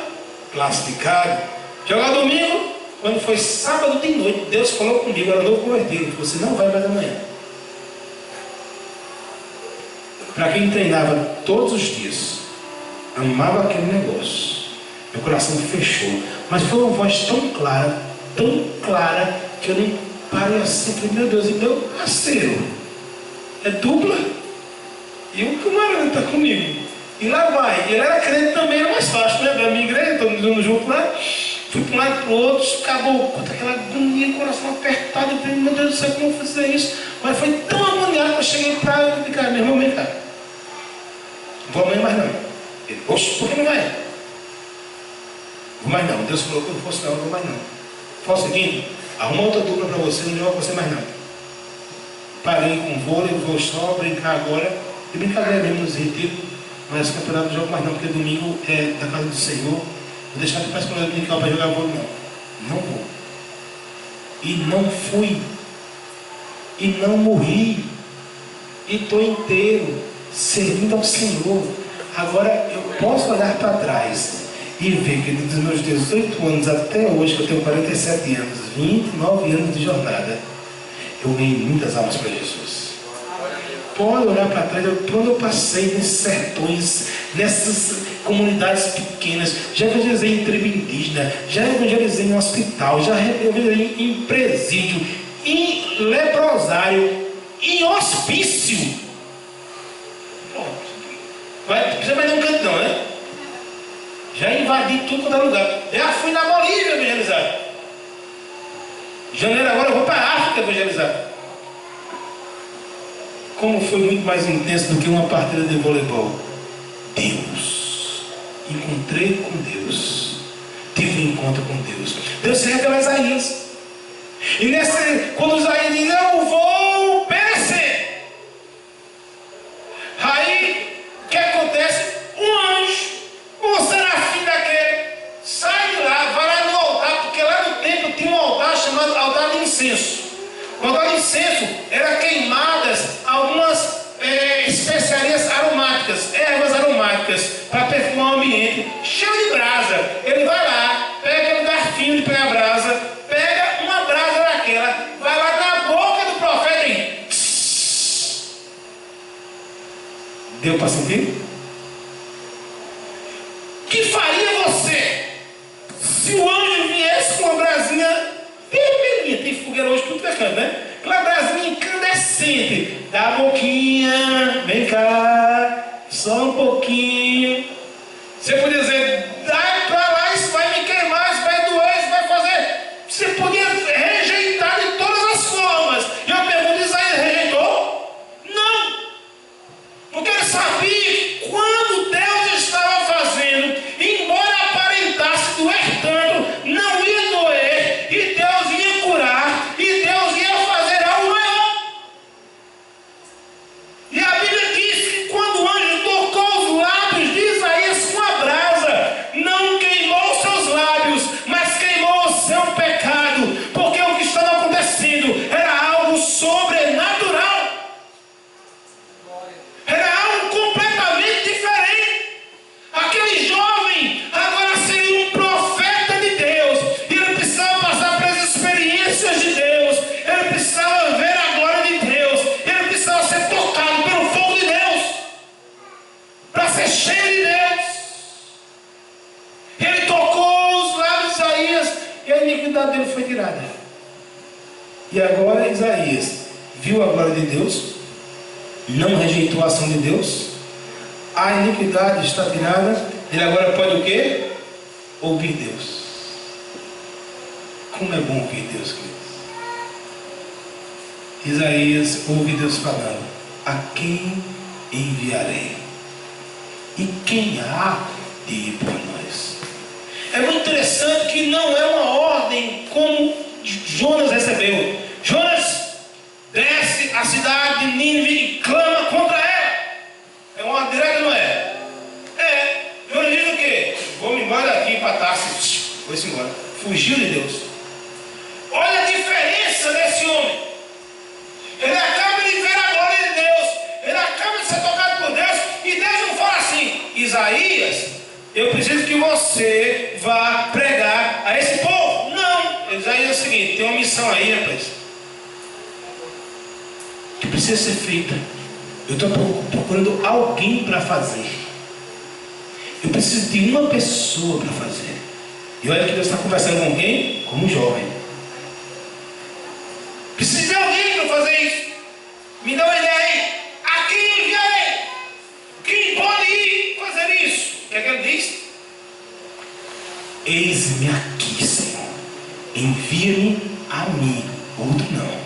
classificado. Jogar domingo, quando foi sábado de noite, Deus falou comigo, era novo convertido, você não vai mais amanhã. Para quem treinava todos os dias, amava aquele negócio, meu coração fechou, mas foi uma voz tão clara, que eu nem parei assim, falei, meu Deus, e meu parceiro é dupla, e o camarada está comigo, e lá vai, ele era crente também, era mais fácil, né, da minha igreja, todo mundo junto lá, fui para um lado e para o outro, acabou com aquela agonia, o coração apertado, eu falei, meu Deus do céu, como eu vou fazer isso? Mas foi tão agoniado que eu cheguei para ele e falei, cara, meu irmão, vem cá, não vou amanhã mais não. Ele, oxe, por que não vai? Vou mais não, Deus falou que eu não fosse não, vou mais não. Fala o seguinte, arruma outra dupla para você, não joga com você mais não. Parei com vôlei, vou só brincar agora, de brincadeira mesmo nos retiros, mas esse campeonato não jogo mais não, porque domingo é da casa do Senhor, vou deixar de participar do brincar para jogar vôlei não. Não vou. E não fui. E não morri. E estou inteiro, servindo ao Senhor. Agora eu posso olhar para trás e ver que dos meus 18 anos até hoje, que eu tenho 47 anos, 29 anos de jornada, eu ganhei muitas almas para Jesus. Pode olhar para trás, quando eu passei nesses sertões, nessas comunidades pequenas, já evangelizei em tribo indígena, já evangelizei em hospital, já evangelizei em presídio, em leprosário, em hospício. Vai, precisa mais de um canto não, né? Já invadi tudo quanto é lugar. Já fui na Bolívia evangelizar. Janeiro agora eu vou para a África evangelizar. Como foi muito mais intenso do que uma partida de voleibol. Deus. Encontrei com Deus. Tive um encontro com Deus. Deus se revela a Isaías. E quando Isaías diz, eu vou perecer. Aí, o que acontece? Um anjo, um serafim daquele, sai de lá, vai lá no altar, porque lá no templo tinha um altar chamado altar de incenso. O altar de incenso era queimadas algumas especiarias aromáticas, ervas aromáticas, para perfumar o ambiente, cheio de brasa. Ele vai lá, pega aquele garfinho de pegar brasa, pega uma brasa daquela, vai lá na boca do profeta e... Deu para sentir? O que faria você se o anjo viesse com uma brasinha vermelhinha? Tem fogueira hoje tudo pecando, né? Aquela brasinha incandescente, dá a boquinha, vem cá, só um pouquinho. Você podia dizer, dá pra lá, isso vai me queimar, isso vai doer, isso vai fazer. Você podia rejeitar de todas as formas. E eu pergunto, Isaías rejeitou? Não! Porque ele sabia que quando Deus estava fazendo, embora aparentasse doer tanto, não ia doer, e Deus ia curar, e Deus ia fazer algo maior. iniquidade dele foi tirada. E agora Isaías viu a glória de Deus, não rejeitou a ação de Deus, a iniquidade está tirada, ele agora pode o quê? Ouvir Deus. Como é bom ouvir Deus, queridos. Isaías ouve Deus falando: a quem enviarei? E quem há de ir por nós? É muito interessante que não é uma ordem como Jonas recebeu. Jonas, desce a cidade de Nínive e clama contra ela. É uma ordem direta, não é? É. Jonas diz o quê? Vou-me embora daqui para Tarsis. Foi-se embora. Fugiu de Deus. Olha a diferença desse homem. Ele acaba de ver a glória de Deus. Ele acaba de ser tocado por Deus. E Deus não fala assim: Isaías, eu preciso que você vá pregar a esse povo. Não. Isaías é o seguinte: tem uma missão aí, rapaz, que precisa ser feita. Eu estou procurando alguém para fazer. Eu preciso de uma pessoa para fazer. E olha que Deus está conversando com quem? Com um jovem. Preciso de alguém para fazer isso. Me dá uma ideia aí. A quem enviarei? Quem pode ir fazer isso? O que é que ele diz? Eis-me aqui, Senhor. Envia-me a mim. Outro não.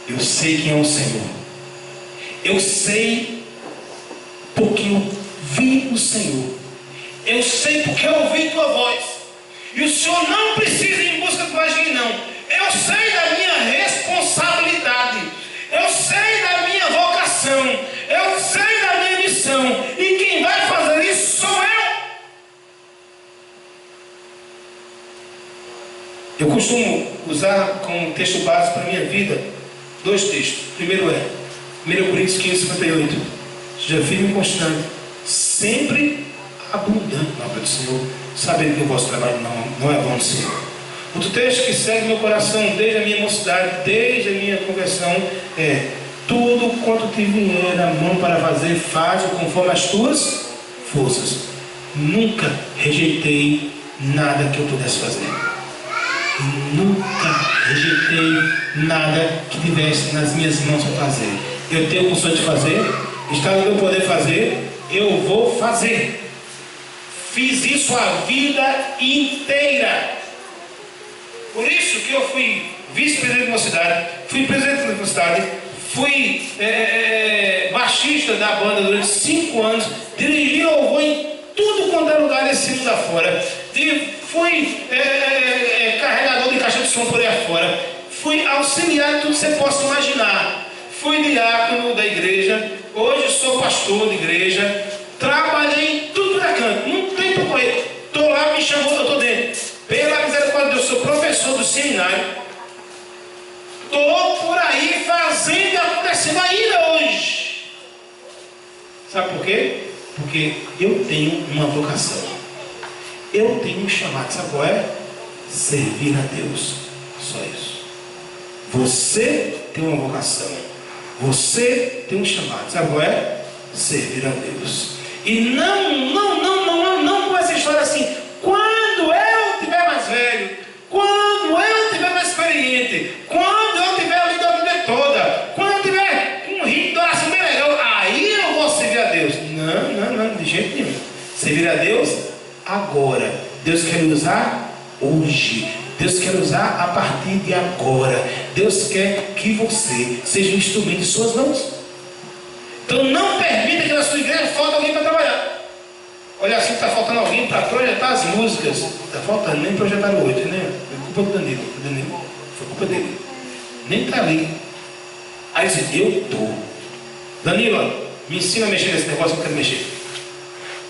Eu sei quem é o Senhor. Eu sei porque eu vi o Senhor. Eu sei porque eu ouvi tua voz. E o Senhor não precisa ir em busca de mais ninguém, não. Eu sei da minha responsabilidade. Eu sei da minha vocação. Eu sei da minha missão. E quem vai fazer isso sou eu. Eu costumo usar como texto base para a minha vida 2 textos. Primeiro é 1 Coríntios 15:58. Seja firme e constante, sempre abundante na obra do Senhor, sabendo que o vosso trabalho não é vão do Senhor. Outro texto que segue meu coração desde a minha mocidade, desde a minha conversão, é: tudo quanto te vier a mão para fazer, faz conforme as tuas forças. Nunca rejeitei nada que eu pudesse fazer. Nunca rejeitei nada que tivesse nas minhas mãos para fazer. Eu tenho condições de fazer, está no meu poder fazer, eu vou fazer. Fiz isso a vida inteira. Por isso que eu fui vice-presidente de uma cidade, fui presidente de uma cidade, fui baixista da banda durante 5 anos, dirigi louvor em tudo quanto é lugar desse mundo afora. Fui carregador de caixa de som por aí afora. Fui auxiliar de tudo que você possa imaginar. Fui diácono da igreja. Hoje sou pastor de igreja. Trabalhei em tudo da canto. Não tem para correr. Estou lá, me chamou, eu estou dentro. Pela misericórdia de Deus, sou professor do seminário. Estou por aí fazendo e acontecendo ainda hoje. Sabe por quê? Porque eu tenho uma vocação. Eu tenho um chamado. Sabe qual é? Servir a Deus. Só isso. Você tem uma vocação. Você tem um chamado. Sabe qual é? Servir a Deus. E não com essa história assim: quando eu tiver mais velho, quando eu tiver mais experiente, quando eu tiver lido a Bíblia toda, quando eu tiver um ritmo de oração bem legal, aí eu vou servir a Deus. Não, de jeito nenhum. Servir a Deus agora. Deus quer usar hoje. Deus quer usar a partir de agora. Deus quer que você seja um instrumento de suas mãos. Então não permita que na sua igreja falte alguém para trabalhar. Olha assim, está faltando alguém para projetar as músicas. Está faltando, nem projetaram hoje, né? Foi culpa do Danilo. Foi culpa dele. Nem está ali. Aí você diz: eu estou. Danilo, me ensina a mexer nesse negócio que eu quero mexer.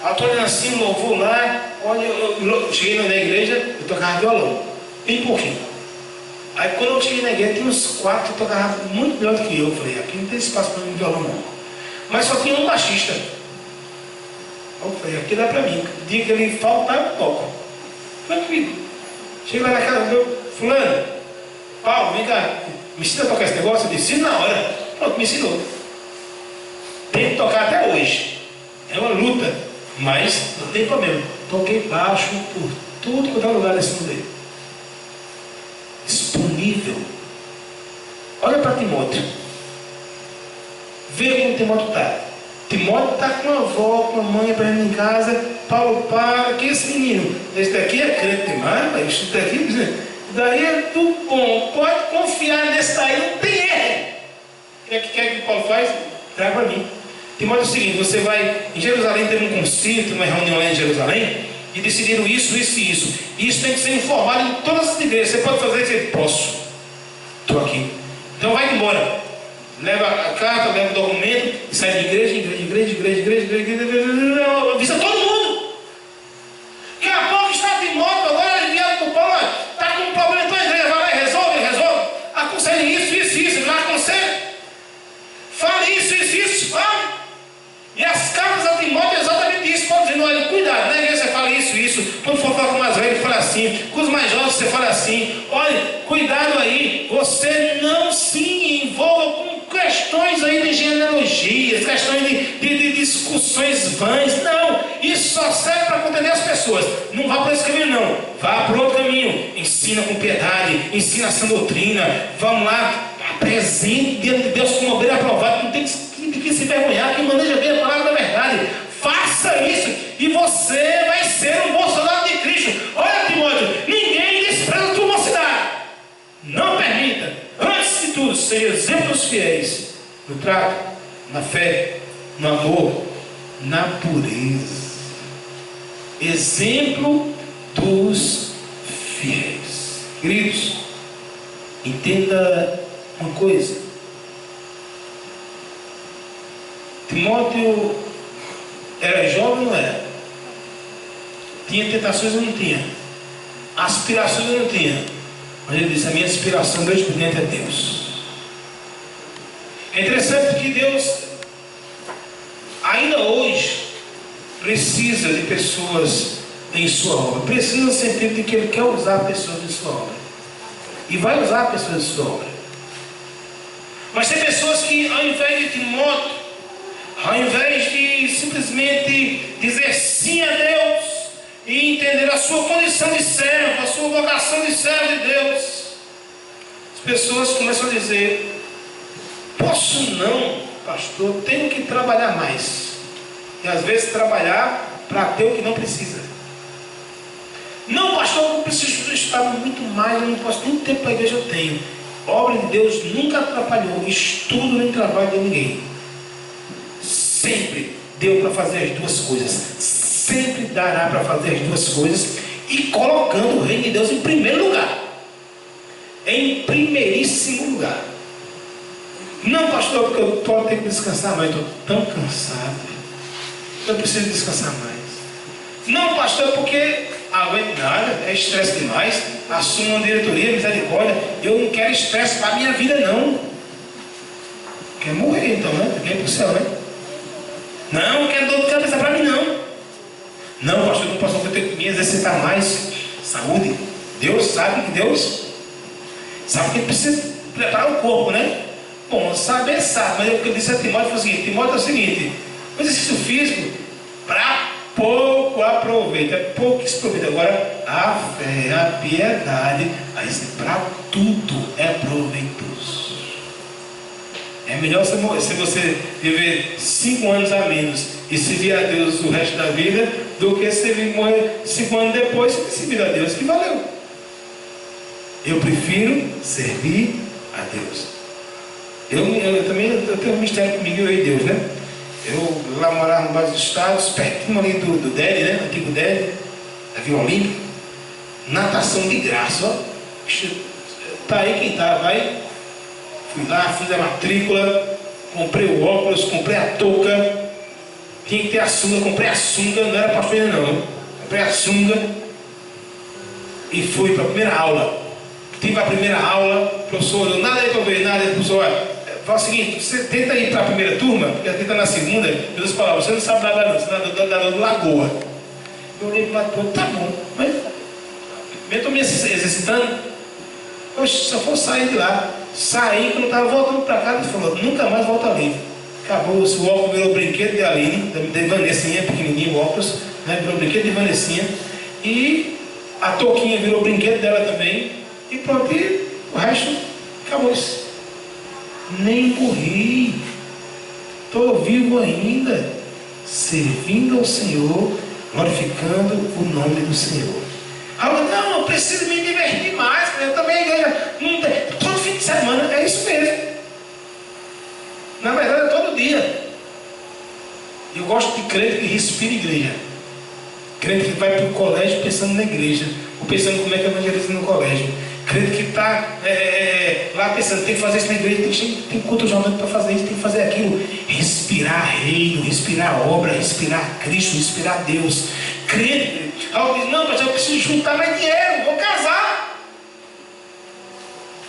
Eu estou olhando assim, louvor lá. Olha, eu cheguei na igreja, eu tocava violão. Bem pouquinho. Aí quando eu cheguei na igreja, tinha uns 4 que tocavam muito melhor do que eu. Eu falei: aqui não tem espaço para mim violão não. Mas só tinha um baixista. Eu falei: aqui dá para mim. O dia que ele faltar, eu toco. Tranquilo. Cheguei lá na casa do meu fulano: Paulo, vem cá, me ensina a tocar esse negócio? Eu disse: na hora. Pronto, me ensinou. Tenho que tocar até hoje. É uma luta. Mas não tem problema. Toquei baixo por tudo quanto é lugar desse mundo aí. Olha para Timóteo. Vê como Timóteo está. Timóteo está com a avó, com a mãe aprendendo em casa. Paulo, para, que esse menino? Esse daqui é crente demais, mas isso daqui, daí é do bom. Pode confiar nesse daí, não tem erro. O que é que Paulo faz? Traga para mim. Timóteo é o seguinte: você vai em Jerusalém, ter um concílio, uma reunião lá em Jerusalém, e decidiram isso, isso e isso. E isso tem que ser informado em todas as igrejas. Você pode fazer isso? Posso. Estou aqui. Então vai embora. Leva a carta, leva o documento, e sai de igreja, avisa todo mundo. Daqui a pouco está Timóteo, agora enviado por Paulo, está com um problema em tua igreja, vai lá e resolve. Aconselhe isso, lá aconselhe. Fale isso, fale. E as cartas a Timóteo é exatamente isso. Pode dizer, olha, cuidado, na igreja você fala isso. Quando for falar com o mais velho, fala assim. Com os mais jovens, você fala assim. Olha, cuidado aí, você não se envolva com questões aí de genealogias, questões de discussões vãs. Não, isso só serve para condenar as pessoas. Não vá por esse caminho, não. Vá por outro caminho. Ensina com piedade, ensina essa doutrina. Vamos lá, apresente diante de Deus como obreiro aprovado. Não tem que se vergonhar, que maneja bem a palavra da verdade. Faça isso e você vai ser um bom soldado de Cristo. Olha, Timóteo, ninguém despreza a tua mocidade. Não permita, antes de tudo, ser exemplo dos fiéis no trato, na fé, no amor, na pureza. Exemplo dos fiéis. Queridos, entenda uma coisa. Timóteo era jovem ou não era? Tinha tentações ou não tinha? Aspirações ou não tinha? Mas ele disse: a minha aspiração desde por dentro é Deus. É interessante que Deus ainda hoje precisa de pessoas em sua obra. Precisa no sentido de que Ele quer usar pessoas em sua obra. E vai usar pessoas em sua obra. Mas tem pessoas que, ao invés de Timóteo, ao invés de simplesmente dizer sim a Deus e entender a sua condição de servo, a sua vocação de servo de Deus, as pessoas começam a dizer: posso não, pastor, tenho que trabalhar mais. E às vezes trabalhar para ter o que não precisa. Não, pastor, eu preciso estar muito mais, eu não posso, nem tempo para a igreja eu tenho. Obra de Deus nunca atrapalhou estudo nem trabalho de ninguém. Sempre deu para fazer as duas coisas. Sempre dará para fazer as duas coisas. E colocando o reino de Deus em primeiro lugar. Em primeiríssimo lugar. Não, pastor, porque eu estou tendo que descansar mais. Estou tão cansado. Eu preciso descansar mais. Não, pastor, porque aguento nada, é estresse demais. Assumo uma diretoria, misericórdia. Eu não quero estresse para a minha vida, não. Quer morrer então, né? Quer ir para o céu, né? Não, eu quero dor de cabeça para mim, não. Não, pastor, não posso ter que me exercitar mais. Saúde. Deus sabe que Deus sabe que precisa preparar o corpo, né? Bom, saber sabe, mas o que eu disse a Timóteo foi o seguinte: Timóteo é o seguinte, o exercício físico para pouco aproveita, é pouco que se aproveita. Agora, a fé, a piedade, aí para tudo é proveitoso. É melhor se você viver 5 anos a menos e servir a Deus o resto da vida, do que se morrer 5 anos depois e servir a Deus, que valeu. Eu prefiro servir a Deus. Eu também tenho um mistério comigo, eu e Deus, né? Eu lá morava no bairro dos Estados, pertinho ali do DED, né? Antigo DED, da Vila Olímpica. Natação de graça, ó. Tá aí quem tá, vai. Fui lá, fiz a matrícula, comprei o óculos, comprei a touca. Tinha que ter a sunga, comprei a sunga, não era pastor ainda não. Comprei a sunga e fui para a primeira aula. Tive a primeira aula, professor, eu nada aí para ver, nada aí, professor. Fala o seguinte: você tenta ir para a primeira turma, porque aqui está na segunda. Jesus falava: você não sabe nadar, não, você nada do lagoa. Eu olhei para o lado, tá bom, mas eu estou me exercitando. Poxa, se eu for sair de lá, saí, quando eu estava voltando para casa, ele falou: nunca mais volta ali. Acabou, o óculos virou brinquedo de Aline, de Vanessinha, pequenininho o óculos, né? Virou brinquedo de Vanessinha. E a touquinha virou brinquedo dela também. E pronto, e o resto acabou isso. nem morri. Estou vivo ainda, servindo ao Senhor, glorificando o nome do Senhor. Não, eu preciso me divertir mais. Eu também, igreja, todo fim de semana, é isso mesmo. Na verdade, é todo dia. Eu gosto de crente que respira igreja. Crente que vai para o colégio pensando na igreja, ou pensando como é que evangeliza no colégio. Crente que está lá pensando, tem que fazer isso na igreja, tem culto jornal para fazer isso, tem que fazer aquilo. Respirar reino, respirar obra, respirar Cristo, respirar Deus. Crente, alguém diz, não, mas eu preciso juntar mais dinheiro, vou casar.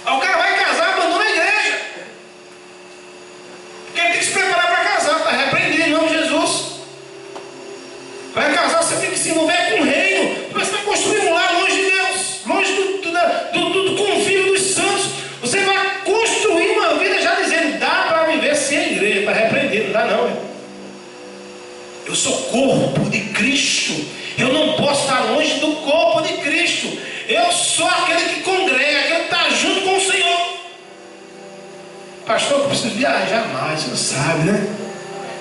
Aí o cara vai casar, abandona a igreja. Porque ele tem que se preparar para casar, está repreendido em nome de Jesus. Vai casar, você tem que se envolver com o reino. Você vai construir um lar longe de Deus, longe do convívio dos santos. Você vai construir uma vida já dizendo, dá para viver sem a igreja, está repreendido, não dá não. Eu sou corpo de Cristo. Eu não posso estar longe do corpo de Cristo. Eu sou aquele que congrega, aquele que está junto com o Senhor. Pastor, eu preciso viajar mais, você sabe, né?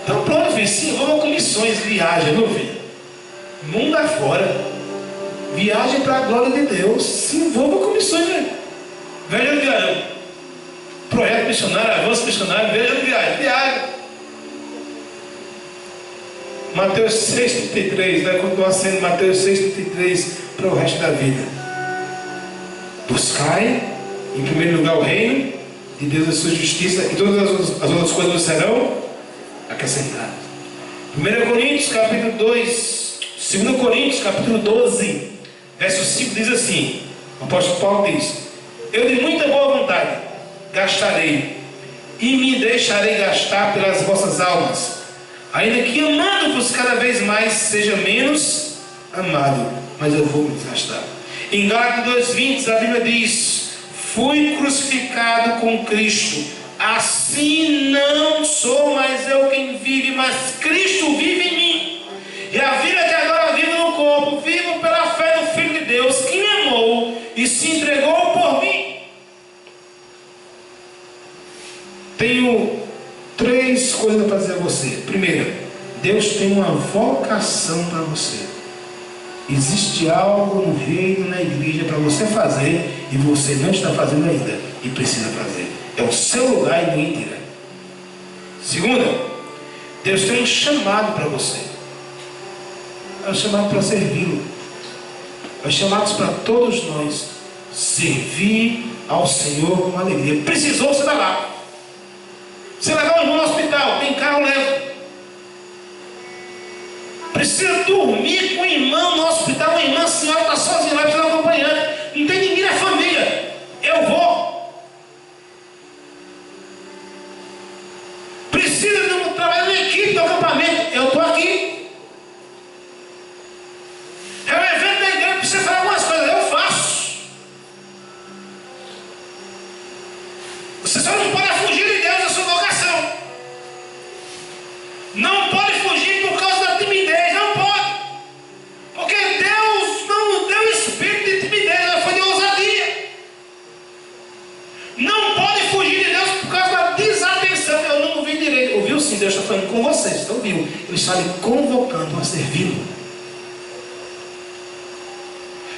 Então pronto, filho, se envolva com missões, viaja, meu filho. Mundo afora. Viaje para a glória de Deus. Se envolva com missões, né? Veja de viagem. Projeto missionário, avanço missionário, veja de viagem. Viaja. Mateus 6,33, vai continuar sendo Mateus 6,33 para o resto da vida. Buscai, em primeiro lugar, o reino de Deus e a sua justiça, e todas as outras coisas serão acrescentadas. 1 Coríntios, capítulo 2, 2 Coríntios, capítulo 12, verso 5, diz assim, o apóstolo Paulo diz, eu de muita boa vontade gastarei, e me deixarei gastar pelas vossas almas, ainda que amando-vos cada vez mais seja menos amado, mas eu vou me desgastar. Em Gálatas 2,20 a Bíblia diz, fui crucificado com Cristo, assim não sou mais eu quem vive, mas Cristo vive em mim. E a vida que agora vivo no corpo, vivo pela fé no Filho de Deus, que me amou e se entregou por mim. Tenho 3 coisas para dizer a você. Primeiro, Deus tem uma vocação para você. Existe algo no reino, na igreja para você fazer e você não está fazendo ainda e precisa fazer. É o seu lugar e ninguém tira. Segunda, Deus tem um chamado para você. É um chamado para servi-lo. É um chamado para todos nós servir ao Senhor com alegria. Precisou, você vai lá. Você levar o irmão no hospital, tem carro, leva. Precisa dormir com o irmão no hospital, uma irmã, a senhora está sozinha lá, precisa de um acompanhante. Não tem ninguém na família. Eu vou. Precisa de um trabalho em equipe do acampamento. Eu estou aqui. É um evento da igreja, precisa fazer algumas coisas. Eu faço. Você só não pode fugir de Deus da sua vocação. Não pode fugir por causa da timidez. Não pode. Porque Deus não deu espírito de timidez, ela foi de ousadia. Não pode fugir de Deus por causa da desatenção. Eu não ouvi direito. Ouviu sim, Deus está falando com vocês. Você ouviu? Ele está lhe convocando a servi-lo.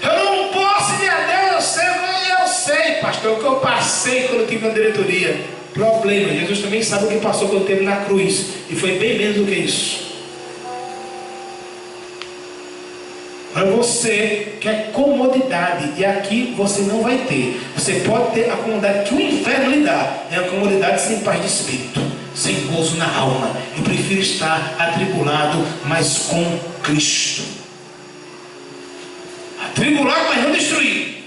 Eu não posso ir a Deus, eu sei, pastor, o que eu passei quando eu estive na diretoria. Problema, Jesus também sabe o que passou quando esteve na cruz. E foi bem menos do que isso. Para você quer comodidade, e aqui você não vai ter. Você pode ter a comodidade que o inferno lhe dá. É a comodidade sem paz de espírito, sem gozo na alma. Eu prefiro estar atribulado, mas com Cristo. Atribulado, mas não destruído.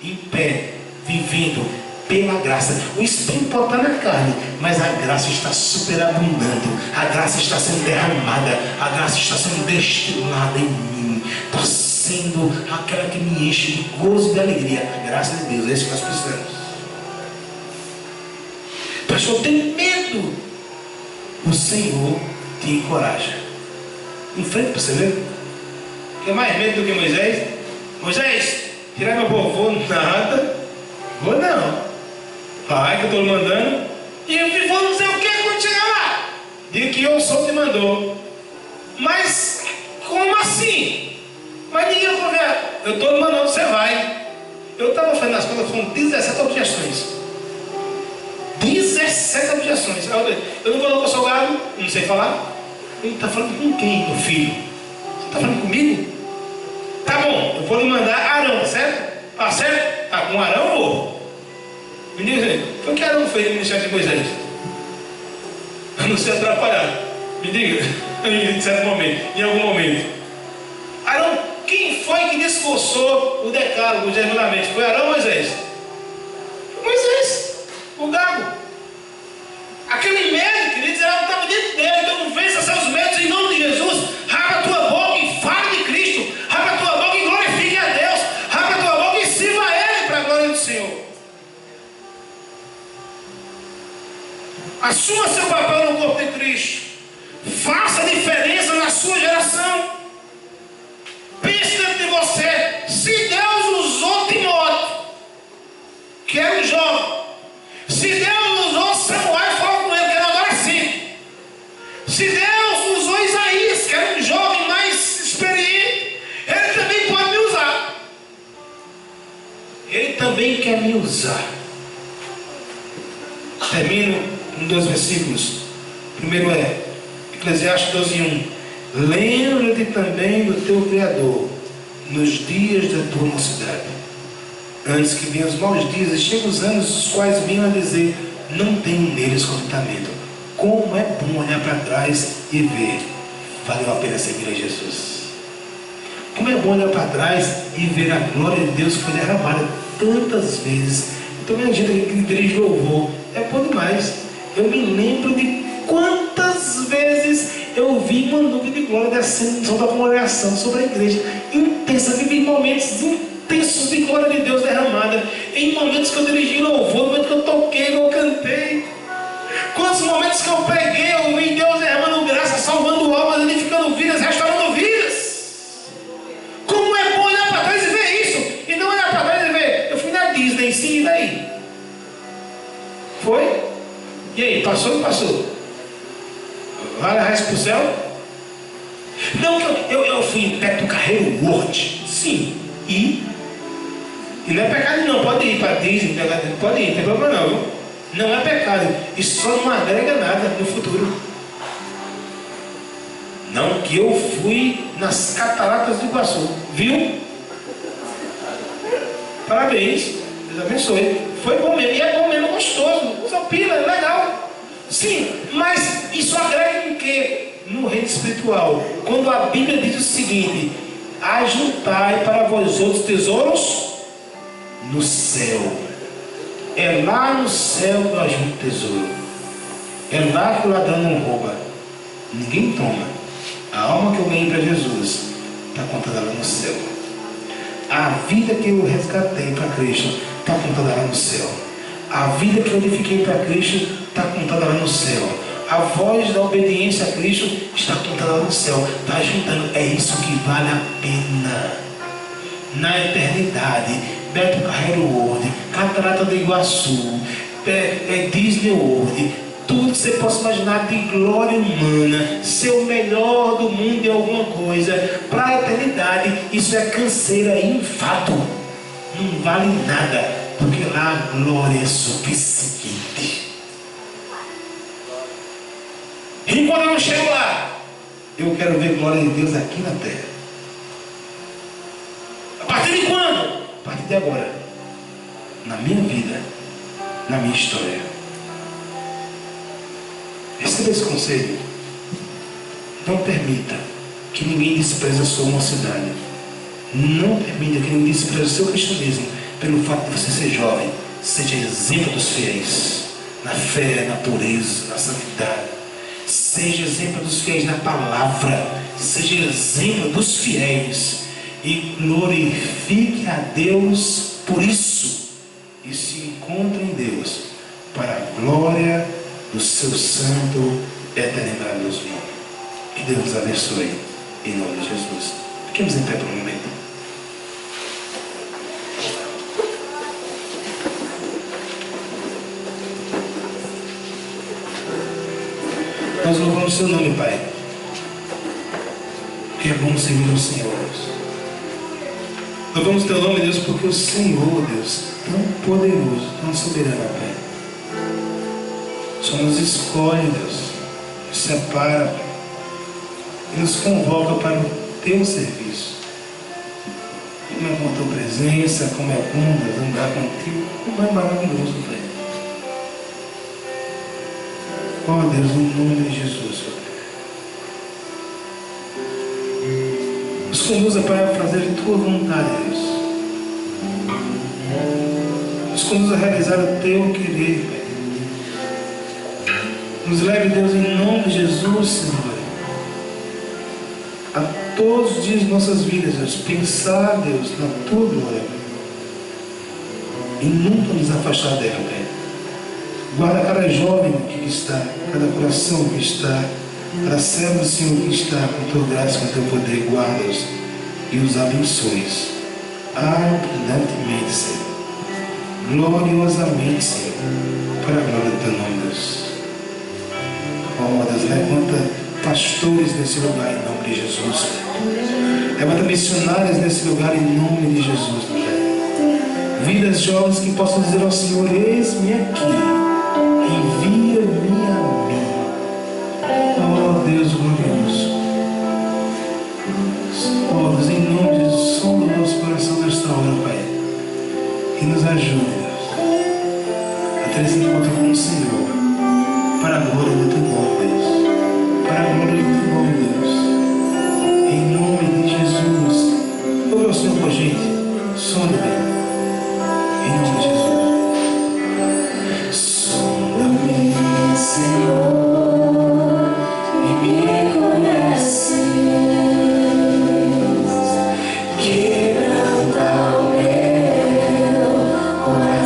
Em pé, vivendo pela graça. O espírito pode estar na carne, mas a graça está superabundando. A graça está sendo derramada. A graça está sendo destilada em mim. Está sendo aquela que me enche de gozo e de alegria. A graça de Deus, é isso que nós precisamos. Pastor, tem medo. O Senhor te encoraja. Em frente para você ver. Quer mais medo do que Moisés? Moisés, tirar meu povo, vou nada. Vou não. Vai que eu estou mandando. E eu vou dizer o que quando chegar lá? Diga que eu sou o que mandou. Mas como assim? Mas ninguém vai ver. Eu estou mandando, você vai. Eu estava fazendo as contas, foram 17 objeções. 17 objeções. Eu não coloco o salgado, não sei falar. Ele está falando com quem, meu filho? Você está falando comigo? Tá bom, eu vou lhe mandar Arão, certo? Tá certo? Tá com Arão, eu vou. Me diga aí, foi o que Arão fez no ministério de Moisés? Eu não sei atrapalhar. Me diga, em certo momento, em algum momento. Arão, quem foi que discursou o decálogo, os regulamentos? Foi Arão ou Moisés? Moisés, o gago. Aquele medo, queridos, ela estava dentro dele. Então vença seus medos em nome de Jesus. Abra a tua boca e fale de Cristo. Abra a tua boca e glorifique a Deus. Abra a tua boca e sirva a Ele para a glória do Senhor. Assuma seu papel no corpo de Cristo. Faça a diferença na sua geração. Pense dentro de você. Se Deus usou Timóteo, que era um jovem, se Deus usou Samuel e falou com ele, que era um adolescente, se Deus usou Isaías, que era um jovem mais experiente, Ele também pode me usar. Ele também quer me usar. Termino com 2 versículos. O primeiro é Eclesiastes 12:1. Lembra-te também do teu Criador nos dias da tua mocidade, antes que venham os maus dias e cheguem os anos, os quais vinham a dizer: não tenho neles contentamento. Como é bom olhar para trás e ver, valeu a pena seguir a Jesus. Como é bom olhar para trás e ver a glória de Deus que foi derramada tantas vezes. Então, minha gente que dirige louvor, é bom demais. Eu me lembro de quantas vezes eu vi uma nuvem de glória descendo sobre a congregação, sobre a igreja, intensa, vivi momentos intensos de glória de Deus derramada, em momentos que eu dirigi louvor, no momento que eu toquei, eu cantei. Quantos momentos que eu preguei, eu vi Deus derramando graça, salvando almas, edificando vidas, restaurando vidas. Como é bom olhar para trás e ver isso, e não olhar para trás e ver: eu fui na Disney, sim, e daí? Foi? E aí, passou ou não passou? Vai levar isso para o céu? Não, eu fui em perto do Carreiro World. Sim. E não é pecado não. Pode ir para Disney, pode ir, não tem problema não, viu? Não é pecado. Isso só não agrega nada no futuro. Não, que eu fui nas cataratas do Iguaçu. Viu? Parabéns. Deus abençoe. Foi bom mesmo. E é bom mesmo, gostoso. Usa pila, é legal. Sim, mas isso agrega em quê? No reino espiritual. Quando a Bíblia diz o seguinte: ajuntai para vós outros tesouros no céu. É lá no céu que eu ajunto tesouro. É lá que o ladrão não rouba. Ninguém toma. A alma que eu ganhei para Jesus está contada lá no céu. A vida que eu resgatei para Cristo está contada lá no céu. A vida que eu edifiquei para Cristo está contada lá no céu. A voz da obediência a Cristo está contada lá no céu. Está juntando. É isso que vale a pena. Na eternidade, Beto Carreiro World, Catarata do Iguaçu, Disney World, tudo que você possa imaginar de glória humana, ser o melhor do mundo em alguma coisa, para a eternidade, isso é canseira e enfado. Não vale nada, porque lá a glória é suficiente. E quando eu não chego lá, eu quero ver a glória de Deus aqui na terra. A partir de quando? A partir de agora. Na minha vida, na minha história. Receba esse conselho. Não permita que ninguém despreze a sua mocidade. Não permita que ninguém despreze o seu cristianismo pelo fato de você ser jovem. Seja exemplo dos fiéis na fé, na pureza, na santidade. Seja exemplo dos fiéis na palavra. Seja exemplo dos fiéis. E glorifique a Deus por isso. E se encontre em Deus para a glória do seu santo eterno e maravilhoso nome. Que Deus nos abençoe em nome de Jesus. Fiquemos em pé por um momento. seu nome, Pai. É bom servir ao Senhor, Deus. Louvamos teu nome, Deus, porque o Senhor, Deus, tão poderoso, tão soberano, Pai, só nos escolhe, Deus, nos separa, Pai, e nos convoca para o teu serviço. Como é com a tua presença, como é bom, Deus, andar contigo, como é maravilhoso, Pai. Ó Deus, em nome de Jesus, Pai. Nos conduza, Pai, a fazer a tua vontade, Deus. Nos conduza a realizar o teu querer, Pai. Nos leve, Deus, em nome de Jesus, Senhor, a todos os dias de nossas vidas, Deus, pensar, Deus, na tua glória, Pai, e nunca nos afastar dela, Pai. Guarda cada jovem que está, cada coração que está, cada servo do Senhor que está, com tua graça, com teu poder, guarda-os e os abençoes abundantemente, Senhor, gloriosamente, Senhor, para a glória do teu nome, Deus. Ó Deus, levanta pastores nesse lugar em nome de Jesus, Pai. Levanta missionários nesse lugar em nome de Jesus, Pai. Vidas jovens que possam dizer ao Senhor: eis-me aqui, envia-me a mim. Ó Deus glorioso, ó Deus, em nome de Jesus, sonda o nosso coração nesta hora, Pai, e nos ajude, Deus, a ter esse encontro com o Senhor, para a glória do teu nome, Deus, para a glória do teu nome, Deus, em nome de Jesus. Ouve o Senhor com a gente, sonda bem, em nome de Jesus. Sonda-me, Senhor, e me conheces, quebranta o meu coração.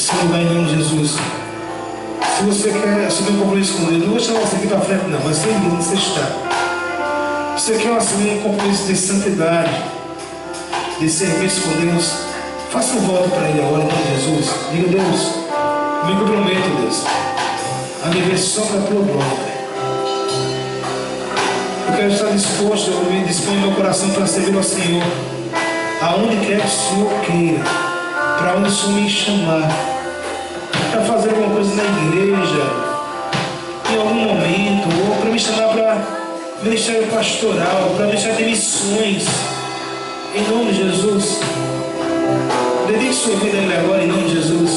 seu lugar em nome de Jesus. Se você quer assumir um compromisso com Deus, não vou chamar você aqui para frente, não, mas sem dúvida você está. Você quer assumir um compromisso de santidade, de serviço com Deus, faça um voto para Ele agora em nome de Jesus. Diga: Deus, me comprometo, Deus, a viver só para a tua glória, Pai. Eu quero estar disposto, eu me disponho meu coração para servir ao Senhor, aonde quer que o Senhor queira, para onde o Senhor me chamar, para fazer alguma coisa na igreja, em algum momento, ou para me chamar para ministério pastoral, para ministério de missões, em nome de Jesus. Dedique sua vida a Ele agora, em nome de Jesus.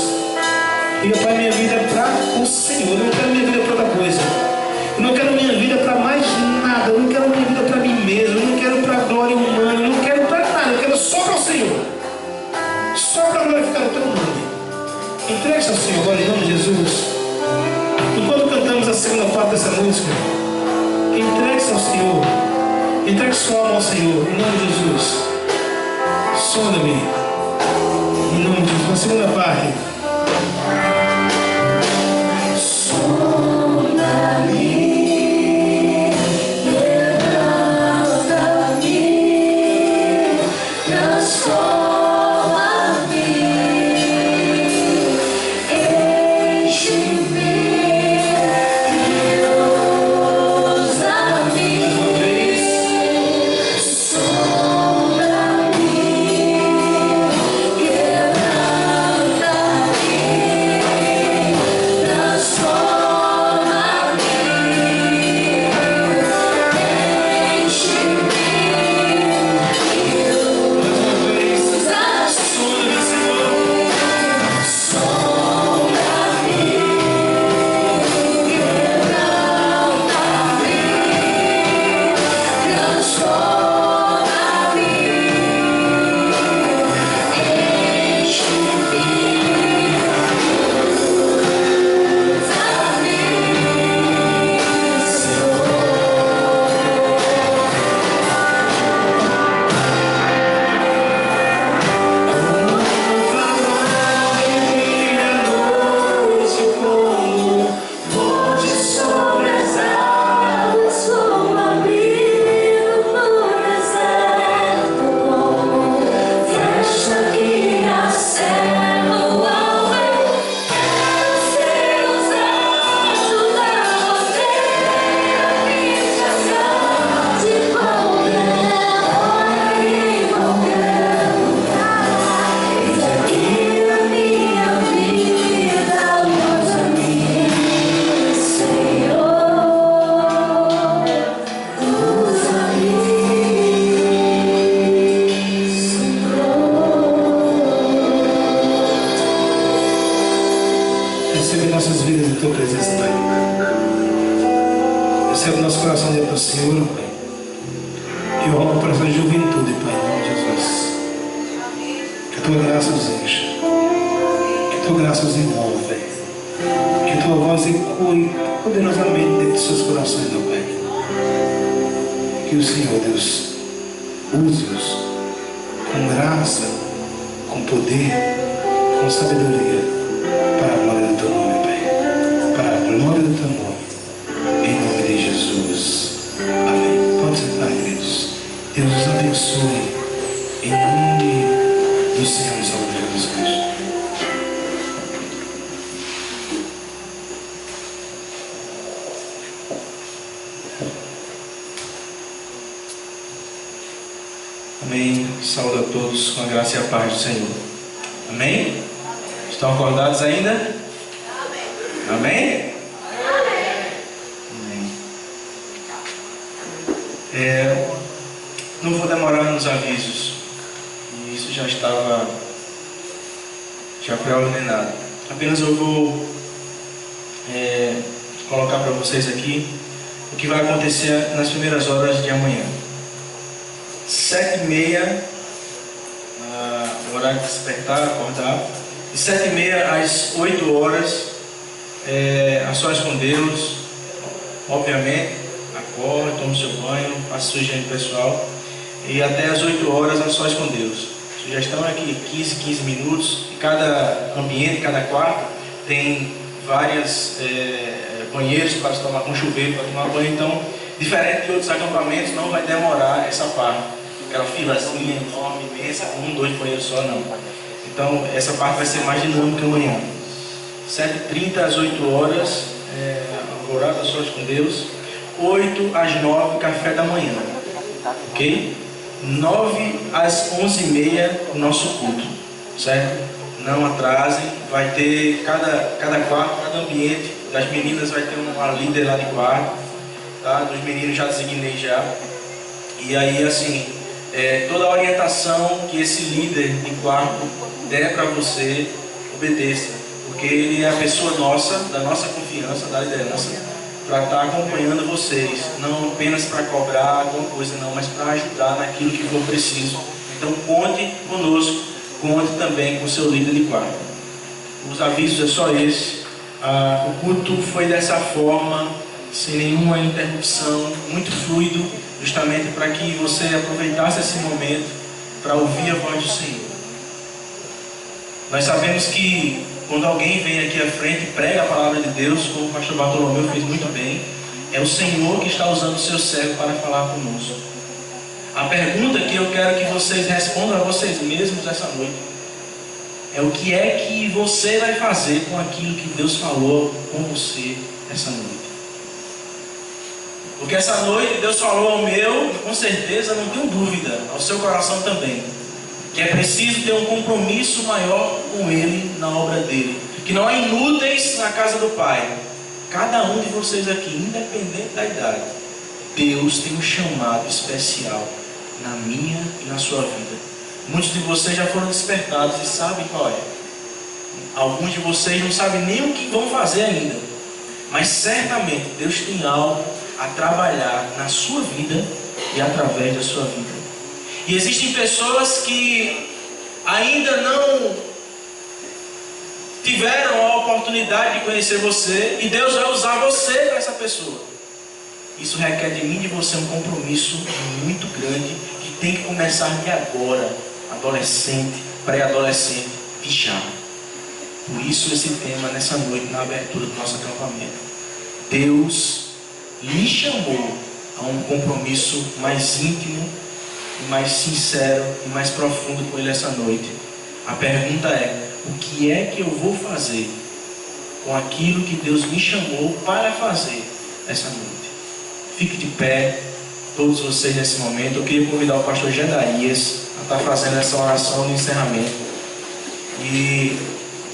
Diga: Pai, minha vida é para o Senhor, eu não quero minha vida para outra coisa, eu não quero minha vida para mais nada, eu não quero minha vida para mim mesmo, eu não quero para a glória humana, eu não quero para nada, eu quero só para o Senhor, só para glorificar o teu nome. Entregue-se ao Senhor agora, em nome de Jesus. Enquanto cantamos a segunda parte dessa música, entregue-se ao Senhor, entregue sua alma ao Senhor, em nome de Jesus. Sonda-me, em nome de Jesus. Na segunda parte. Nossas vidas em tua presença, Pai. Recebe nosso coração diante do Senhor, Pai. Que honra para essa juventude, Pai, em nome de Jesus. Que a tua graça os encha. Que a tua graça os envolva, Pai. Que a tua voz ecoe poderosamente dentro dos seus corações, meu Pai. Que o Senhor, Deus, use-os com graça, com poder, com sabedoria, para a glória do teu nome, Pai. Para a glória do teu nome. Em nome de Jesus. Amém. Pode sentar, queridos. Deus os abençoe. Em nome do Senhor e Salvador Jesus Cristo. Amém. Saúdo a todos com a graça e a paz do Senhor. Amém? Estão acordados ainda? Amém? Amém? Amém. Não vou demorar nos avisos. E isso já foi ordenado. Apenas eu vou colocar para vocês aqui o que vai acontecer nas primeiras horas de amanhã. 7h30, o horário de despertar, acordar. De 7h30 às 8 horas, a sós com Deus, obviamente, acorde, tome seu banho, faça sua higiene pessoal, e até às 8 horas a sós com Deus. sugestão é que 15 minutos, e cada ambiente, cada quarto tem várias banheiros para se tomar, com chuveiro para tomar banho. Então, diferente de outros acampamentos, não vai demorar essa parte, aquela filazinha enorme, imensa, com 2 banheiros só, não. Então, essa parte vai ser mais dinâmica amanhã. 7h30 às 8 horas, alvorada, sós com Deus. 8 às 9, café da manhã. Ok? 9 às 11h30, o nosso culto. Certo? Não atrasem. Vai ter cada quarto, cada ambiente. Das meninas vai ter uma líder lá de quarto. Tá? Dos meninos já designei já. E aí, assim, toda a orientação que esse líder de quarto der para você, obedeça. Porque ele é a pessoa nossa, da nossa confiança, da liderança, para estar acompanhando vocês. Não apenas para cobrar alguma coisa, não, mas para ajudar naquilo que for preciso. Então, conte conosco, conte também com o seu líder de quarto. Os avisos é só esse. O culto foi dessa forma, sem nenhuma interrupção, muito fluido, justamente para que você aproveitasse esse momento para ouvir a voz do Senhor. Nós sabemos que quando alguém vem aqui à frente e prega a palavra de Deus, como o pastor Bartolomeu fez muito bem, é o Senhor que está usando o seu servo para falar conosco. A pergunta que eu quero que vocês respondam a vocês mesmos essa noite é: o que é que você vai fazer com aquilo que Deus falou com você essa noite? Porque essa noite Deus falou ao meu, com certeza, não tenho dúvida, ao seu coração também, que é preciso ter um compromisso maior com Ele na obra dele. Que não há inúteis na casa do Pai. Cada um de vocês aqui, independente da idade, Deus tem um chamado especial na minha e na sua vida. Muitos de vocês já foram despertados e sabem qual é. Alguns de vocês não sabem nem o que vão fazer ainda. Mas certamente Deus tem algo a trabalhar na sua vida e através da sua vida. E existem pessoas que ainda não tiveram a oportunidade de conhecer você, e Deus vai usar você para essa pessoa. Isso requer de mim e de você um compromisso muito grande, que tem que começar de agora, adolescente, pré-adolescente, já. Por isso esse tema nessa noite, na abertura do nosso acampamento. Deus lhe chamou a um compromisso mais íntimo, mais sincero e mais profundo com Ele essa noite. A pergunta é: o que é que eu vou fazer com aquilo que Deus me chamou para fazer essa noite? Fique de pé, todos vocês nesse momento. Eu queria convidar o pastor Gedarias a estar fazendo essa oração de encerramento. E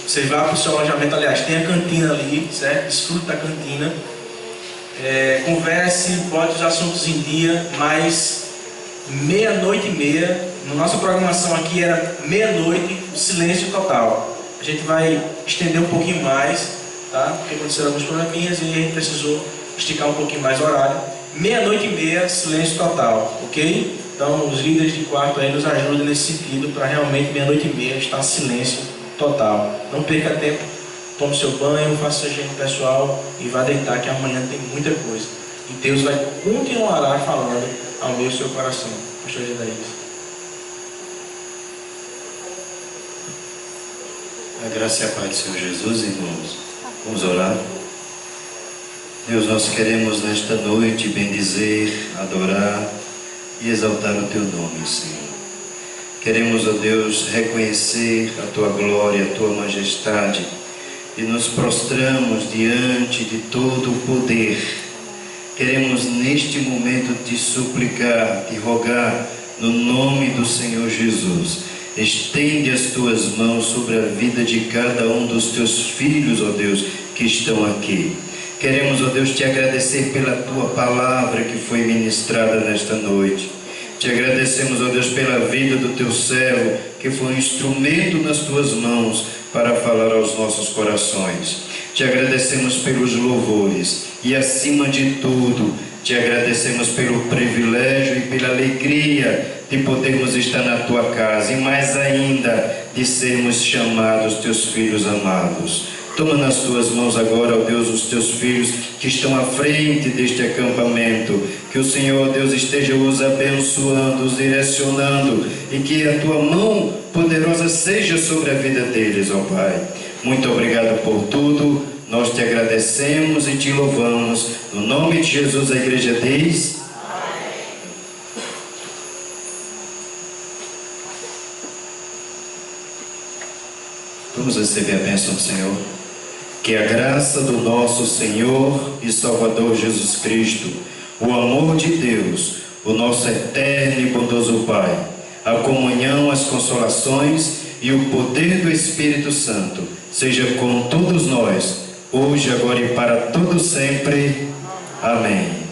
você vai para o seu alojamento, aliás, tem a cantina ali, certo? Desfrute da cantina. Converse, bote os assuntos em dia, mas 00:30, na nossa programação aqui era 00:00, o silêncio total. A gente vai estender um pouquinho mais, tá? Porque aconteceram alguns probleminhas e a gente precisou esticar um pouquinho mais o horário. 00:30, silêncio total, ok? Então os líderes de quarto aí nos ajudem nesse sentido, para realmente 00:30 estar em silêncio total. Não perca tempo, tome seu banho, faça seu higiene pessoal e vá deitar, que amanhã tem muita coisa. E Deus vai continuar falando ao meu e seu coração. Pastor Gedarias. A graça e a paz do Senhor Jesus, irmãos. Vamos orar. Deus, nós queremos nesta noite bendizer, adorar e exaltar o Teu nome, Senhor. Queremos, ó Deus, reconhecer a Tua glória, a Tua majestade, e nos prostramos diante de todo o poder. Queremos neste momento te suplicar, te rogar, no nome do Senhor Jesus. Estende as tuas mãos sobre a vida de cada um dos teus filhos, ó Deus, que estão aqui. Queremos, ó Deus, te agradecer pela tua palavra que foi ministrada nesta noite. Te agradecemos, ó Deus, pela vida do teu servo, que foi um instrumento nas tuas mãos para falar aos nossos corações. Te agradecemos pelos louvores e, acima de tudo, te agradecemos pelo privilégio e pela alegria de podermos estar na tua casa, e mais ainda de sermos chamados teus filhos amados. Toma nas tuas mãos agora, ó Deus, os teus filhos que estão à frente deste acampamento. Que o Senhor, ó Deus, esteja os abençoando, os direcionando, e que a tua mão poderosa seja sobre a vida deles, ó Pai. Muito obrigado por tudo, nós te agradecemos e te louvamos. No nome de Jesus a igreja diz... Vamos receber a bênção do Senhor. Que a graça do nosso Senhor e Salvador Jesus Cristo, o amor de Deus, o nosso eterno e bondoso Pai, a comunhão, as consolações e o poder do Espírito Santo seja com todos nós, hoje, agora e para todo sempre. Amém.